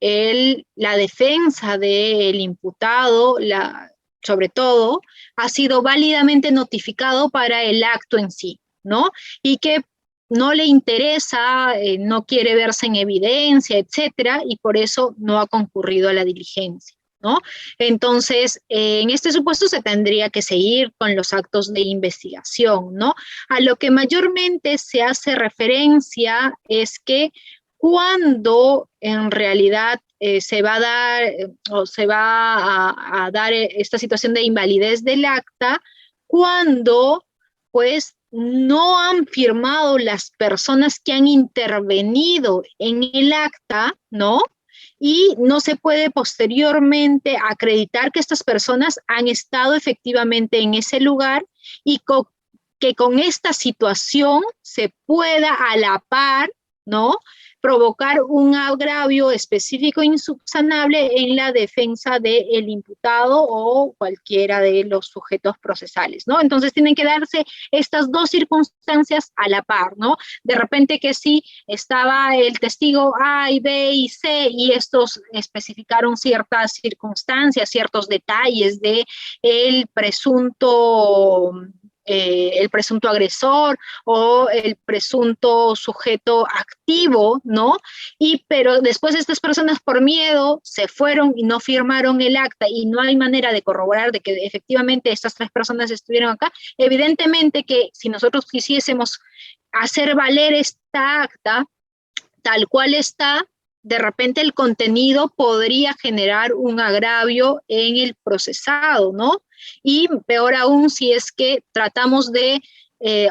la defensa del imputado, sobre todo, ha sido válidamente notificado para el acto en sí, ¿no? Y que no le interesa, no quiere verse en evidencia, etcétera, y por eso no ha concurrido a la diligencia, ¿no? Entonces, en este supuesto se tendría que seguir con los actos de investigación, ¿no? A lo que mayormente se hace referencia es que cuando en realidad se va a dar o se va a dar esta situación de invalidez del acta, cuando pues no han firmado las personas que han intervenido en el acta, ¿no? Y no se puede posteriormente acreditar que estas personas han estado efectivamente en ese lugar y que con esta situación se pueda a la par, ¿no? Provocar un agravio específico insubsanable en la defensa del imputado o cualquiera de los sujetos procesales, ¿no? Entonces tienen que darse estas dos circunstancias a la par, ¿no? De repente que sí estaba el testigo A y B y C y estos especificaron ciertas circunstancias, ciertos detalles de el presunto agresor o el presunto sujeto activo, ¿no? Pero después estas personas por miedo se fueron y no firmaron el acta y no hay manera de corroborar de que efectivamente estas tres personas estuvieron acá. Evidentemente que si nosotros quisiésemos hacer valer esta acta tal cual está, de repente el contenido podría generar un agravio en el procesado, ¿no? Y peor aún si es que tratamos de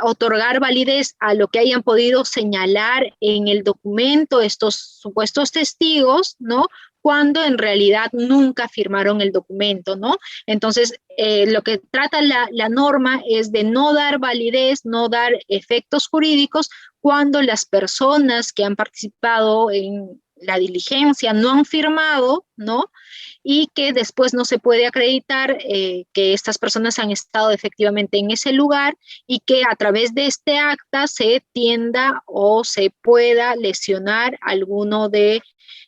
otorgar validez a lo que hayan podido señalar en el documento estos supuestos testigos, ¿no? cuando en realidad nunca firmaron el documento, ¿no? Entonces, lo que trata la norma es de no dar validez, no dar efectos jurídicos cuando las personas que han participado en la diligencia no han firmado, ¿no? Y que después no se puede acreditar que estas personas han estado efectivamente en ese lugar y que a través de este acta se tienda o se pueda lesionar alguno de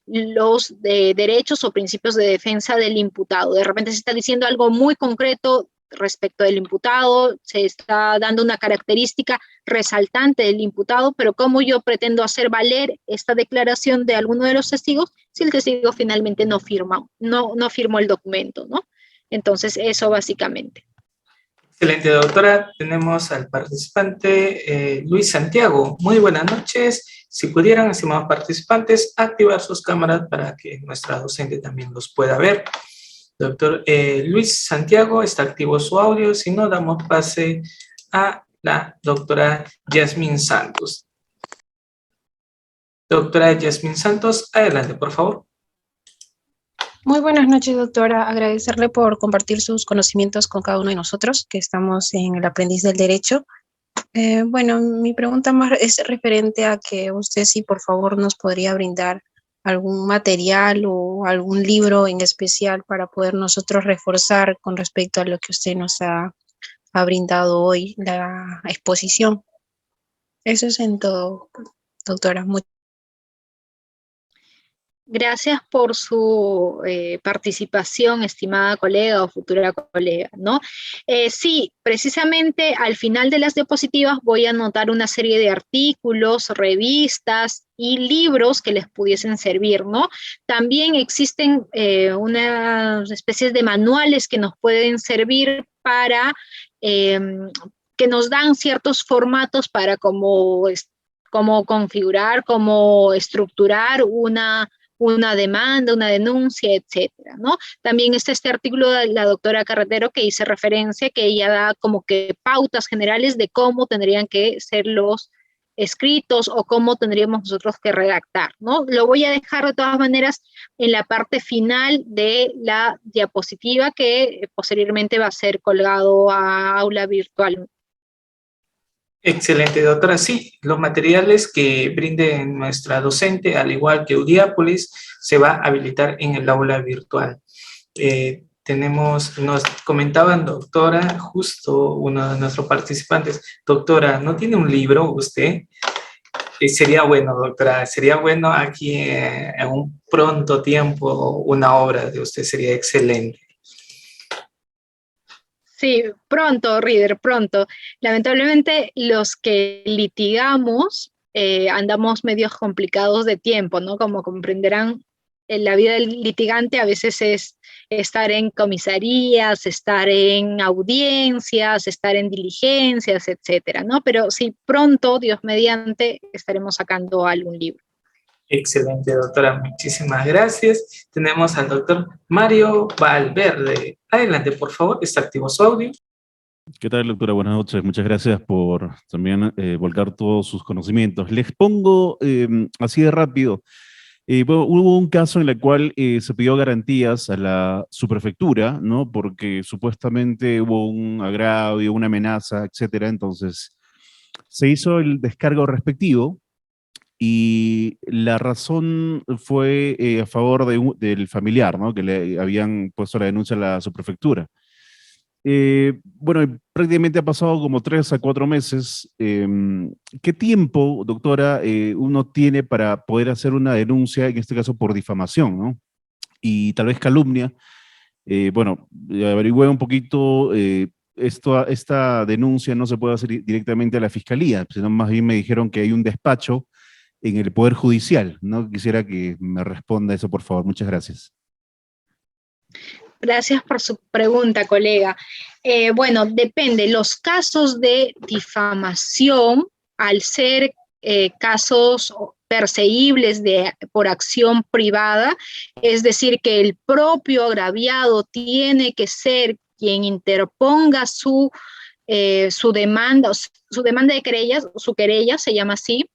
los derechos o principios de defensa del imputado. De repente se está diciendo algo muy concreto respecto del imputado, se está dando una característica resaltante del imputado, pero ¿cómo yo pretendo hacer valer esta declaración de alguno de los testigos si el testigo finalmente no firmó el documento, ¿no? Entonces, eso básicamente. Excelente, doctora. Tenemos al participante Luis Santiago. Muy buenas noches. Si pudieran, estimados participantes, activar sus cámaras para que nuestra docente también los pueda ver. Doctor Luis Santiago, está activo su audio. Si no, damos pase a la doctora Yasmín Santos. Doctora Yasmín Santos, adelante, por favor. Muy buenas noches, doctora. Agradecerle por compartir sus conocimientos con cada uno de nosotros que estamos en el aprendiz del derecho. Bueno, mi pregunta más es referente a que usted, sí, por favor, nos podría brindar algún material o algún libro en especial para poder nosotros reforzar con respecto a lo que usted nos ha brindado hoy, la exposición. Eso es en todo, doctora. Gracias por su participación, estimada colega o futura colega, ¿no? Sí, precisamente al final de las diapositivas voy a anotar una serie de artículos, revistas y libros que les pudiesen servir, ¿no? También existen unas especies de manuales que nos pueden servir para, que nos dan ciertos formatos para cómo configurar, cómo estructurar una demanda, una denuncia, etcétera, ¿no? También está este artículo de la doctora Carretero que hice referencia, que ella da como que pautas generales de cómo tendrían que ser los escritos o cómo tendríamos nosotros que redactar, ¿no? Lo voy a dejar de todas maneras en la parte final de la diapositiva que posteriormente va a ser colgado a aula virtual. Excelente, doctora. Sí, los materiales que brinde nuestra docente, al igual que Udiápolis, se va a habilitar en el aula virtual. Nos comentaban, doctora, justo uno de nuestros participantes, doctora, ¿no tiene un libro usted? Sería bueno, doctora, sería bueno aquí en un pronto tiempo una obra de usted, sería excelente. Sí, pronto, Reader, pronto. Lamentablemente, los que litigamos andamos medios complicados de tiempo, ¿no? Como comprenderán, en la vida del litigante a veces es estar en comisarías, estar en audiencias, estar en diligencias, etcétera, ¿no? Pero sí, pronto, Dios mediante, estaremos sacando algún libro. Excelente, doctora. Muchísimas gracias. Tenemos al doctor Mario Valverde. Adelante, por favor. Está activo su audio. ¿Qué tal, doctora? Buenas noches. Muchas gracias por también volcar todos sus conocimientos. Les pongo así de rápido. Bueno, hubo un caso en el cual se pidió garantías a la subprefectura, ¿no? Porque supuestamente hubo un agravio, una amenaza, etcétera. Entonces, se hizo el descargo respectivo. Y la razón fue a favor del familiar, ¿no? Que le habían puesto la denuncia a la subprefectura. Bueno, prácticamente ha pasado como 3 a 4 meses. ¿Qué tiempo, doctora, uno tiene para poder hacer una denuncia, en este caso por difamación, ¿no? Y tal vez calumnia. Bueno, averigüé un poquito, esta denuncia no se puede hacer directamente a la fiscalía, sino más bien me dijeron que hay un despacho en el Poder Judicial, ¿no? Quisiera que me responda eso, por favor. Muchas gracias. Gracias por su pregunta, colega. Bueno, depende. Los casos de difamación, al ser casos perseguibles por acción privada, es decir, que el propio agraviado tiene que ser quien interponga su demanda de querellas, su querella se llama así.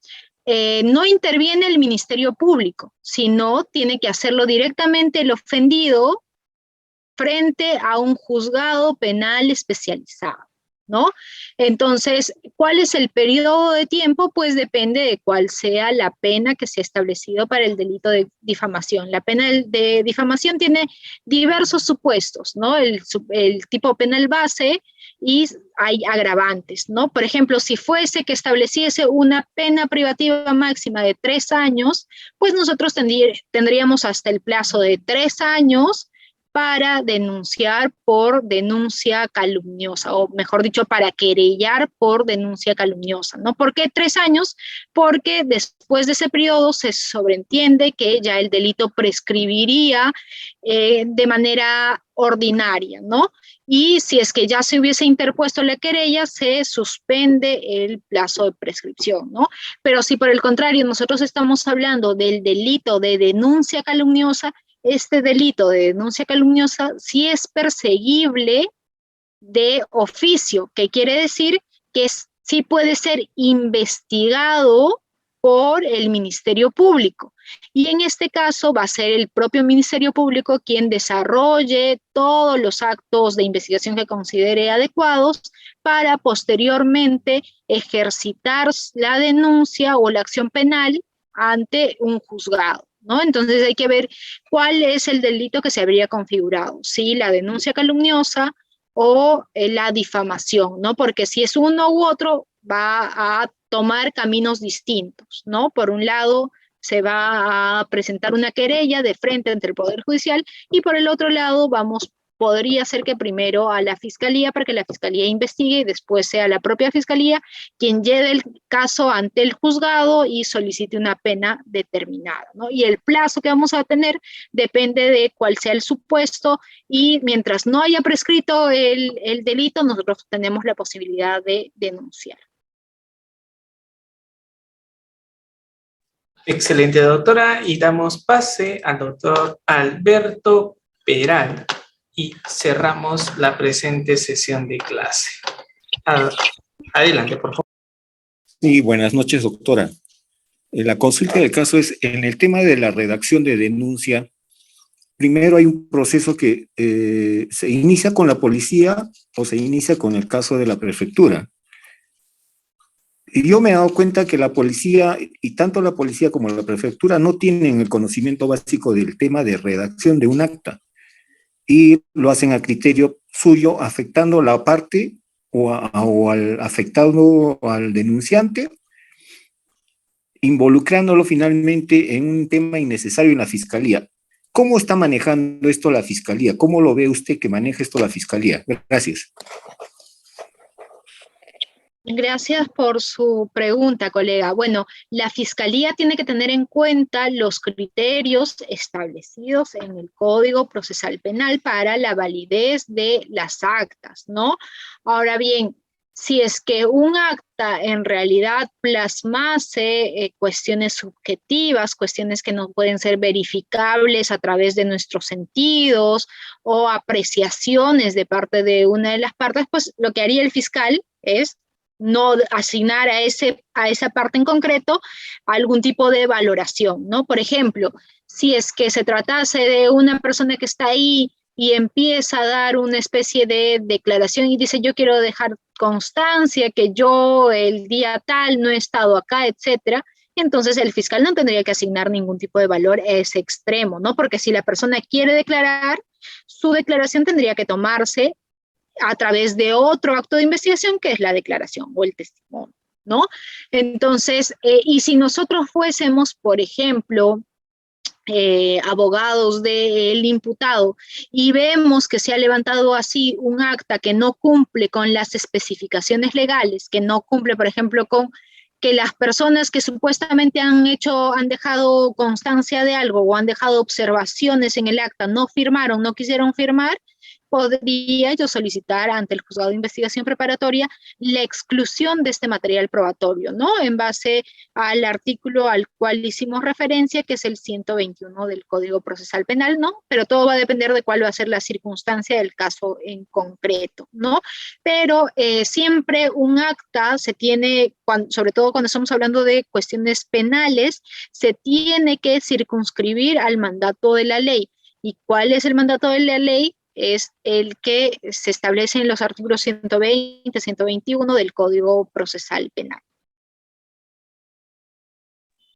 no interviene el Ministerio Público, sino tiene que hacerlo directamente el ofendido frente a un juzgado penal especializado, ¿no? Entonces, ¿cuál es el periodo de tiempo? Pues depende de cuál sea la pena que se ha establecido para el delito de difamación. La pena de difamación tiene diversos supuestos, ¿no? El tipo penal base y hay agravantes, ¿no? Por ejemplo, si fuese que estableciese una pena privativa máxima de 3 años, pues nosotros tendríamos hasta el plazo de 3 años para denunciar por denuncia calumniosa, o mejor dicho, para querellar por denuncia calumniosa, ¿no? ¿Por qué 3 años? Porque después de ese periodo se sobreentiende que ya el delito prescribiría de manera ordinaria, ¿no? Y si es que ya se hubiese interpuesto la querella, se suspende el plazo de prescripción, ¿no? Pero si por el contrario nosotros estamos hablando del delito de denuncia calumniosa, este delito de denuncia calumniosa sí es perseguible de oficio, que quiere decir que sí puede ser investigado por el Ministerio Público. Y en este caso va a ser el propio Ministerio Público quien desarrolle todos los actos de investigación que considere adecuados para posteriormente ejercitar la denuncia o la acción penal ante un juzgado, ¿no? Entonces hay que ver cuál es el delito que se habría configurado, si la denuncia calumniosa o la difamación, ¿no? Porque si es uno u otro, va a tomar caminos distintos, ¿no? Por un lado, se va a presentar una querella de frente ante el Poder Judicial y por el otro lado podría ser que primero a la Fiscalía para que la Fiscalía investigue y después sea la propia Fiscalía quien lleve el caso ante el juzgado y solicite una pena determinada, ¿no? Y el plazo que vamos a tener depende de cuál sea el supuesto y mientras no haya prescrito el delito, nosotros tenemos la posibilidad de denunciar. Excelente, doctora. Y damos pase al doctor Alberto Peral. Y cerramos la presente sesión de clase. Adelante, por favor. Sí, buenas noches, doctora. La consulta del caso es, en el tema de la redacción de denuncia, primero hay un proceso que se inicia con la policía o se inicia con el caso de la prefectura. Y yo me he dado cuenta que la policía, y tanto la policía como la prefectura, no tienen el conocimiento básico del tema de redacción de un acta. Y lo hacen a criterio suyo, afectando la parte o al afectado, al denunciante, involucrándolo finalmente en un tema innecesario en la fiscalía. ¿Cómo está manejando esto la fiscalía? ¿Cómo lo ve usted que maneja esto la fiscalía? Gracias. Gracias por su pregunta, colega. Bueno, la Fiscalía tiene que tener en cuenta los criterios establecidos en el Código Procesal Penal para la validez de las actas, ¿no? Ahora bien, si es que un acta en realidad plasmase cuestiones subjetivas, cuestiones que no pueden ser verificables a través de nuestros sentidos o apreciaciones de parte de una de las partes, pues lo que haría el fiscal es no asignar a esa parte en concreto algún tipo de valoración, ¿no? Por ejemplo, si es que se tratase de una persona que está ahí y empieza a dar una especie de declaración y dice, yo quiero dejar constancia que yo el día tal no he estado acá, etcétera, entonces el fiscal no tendría que asignar ningún tipo de valor a ese extremo, ¿no? Porque si la persona quiere declarar, su declaración tendría que tomarse a través de otro acto de investigación que es la declaración o el testimonio, ¿no? Entonces, y si nosotros fuésemos, por ejemplo, abogados del imputado y vemos que se ha levantado así un acta que no cumple con las especificaciones legales, que no cumple, por ejemplo, con que las personas que supuestamente han dejado constancia de algo o han dejado observaciones en el acta no firmaron, no quisieron firmar, podría yo solicitar ante el juzgado de investigación preparatoria la exclusión de este material probatorio, ¿no? En base al artículo al cual hicimos referencia, que es el 121 del Código Procesal Penal, ¿no? Pero todo va a depender de cuál va a ser la circunstancia del caso en concreto, ¿no? Pero siempre un acta se tiene, sobre todo cuando estamos hablando de cuestiones penales, se tiene que circunscribir al mandato de la ley. ¿Y cuál es el mandato de la ley? Es el que se establece en los artículos 120, 121 del Código Procesal Penal.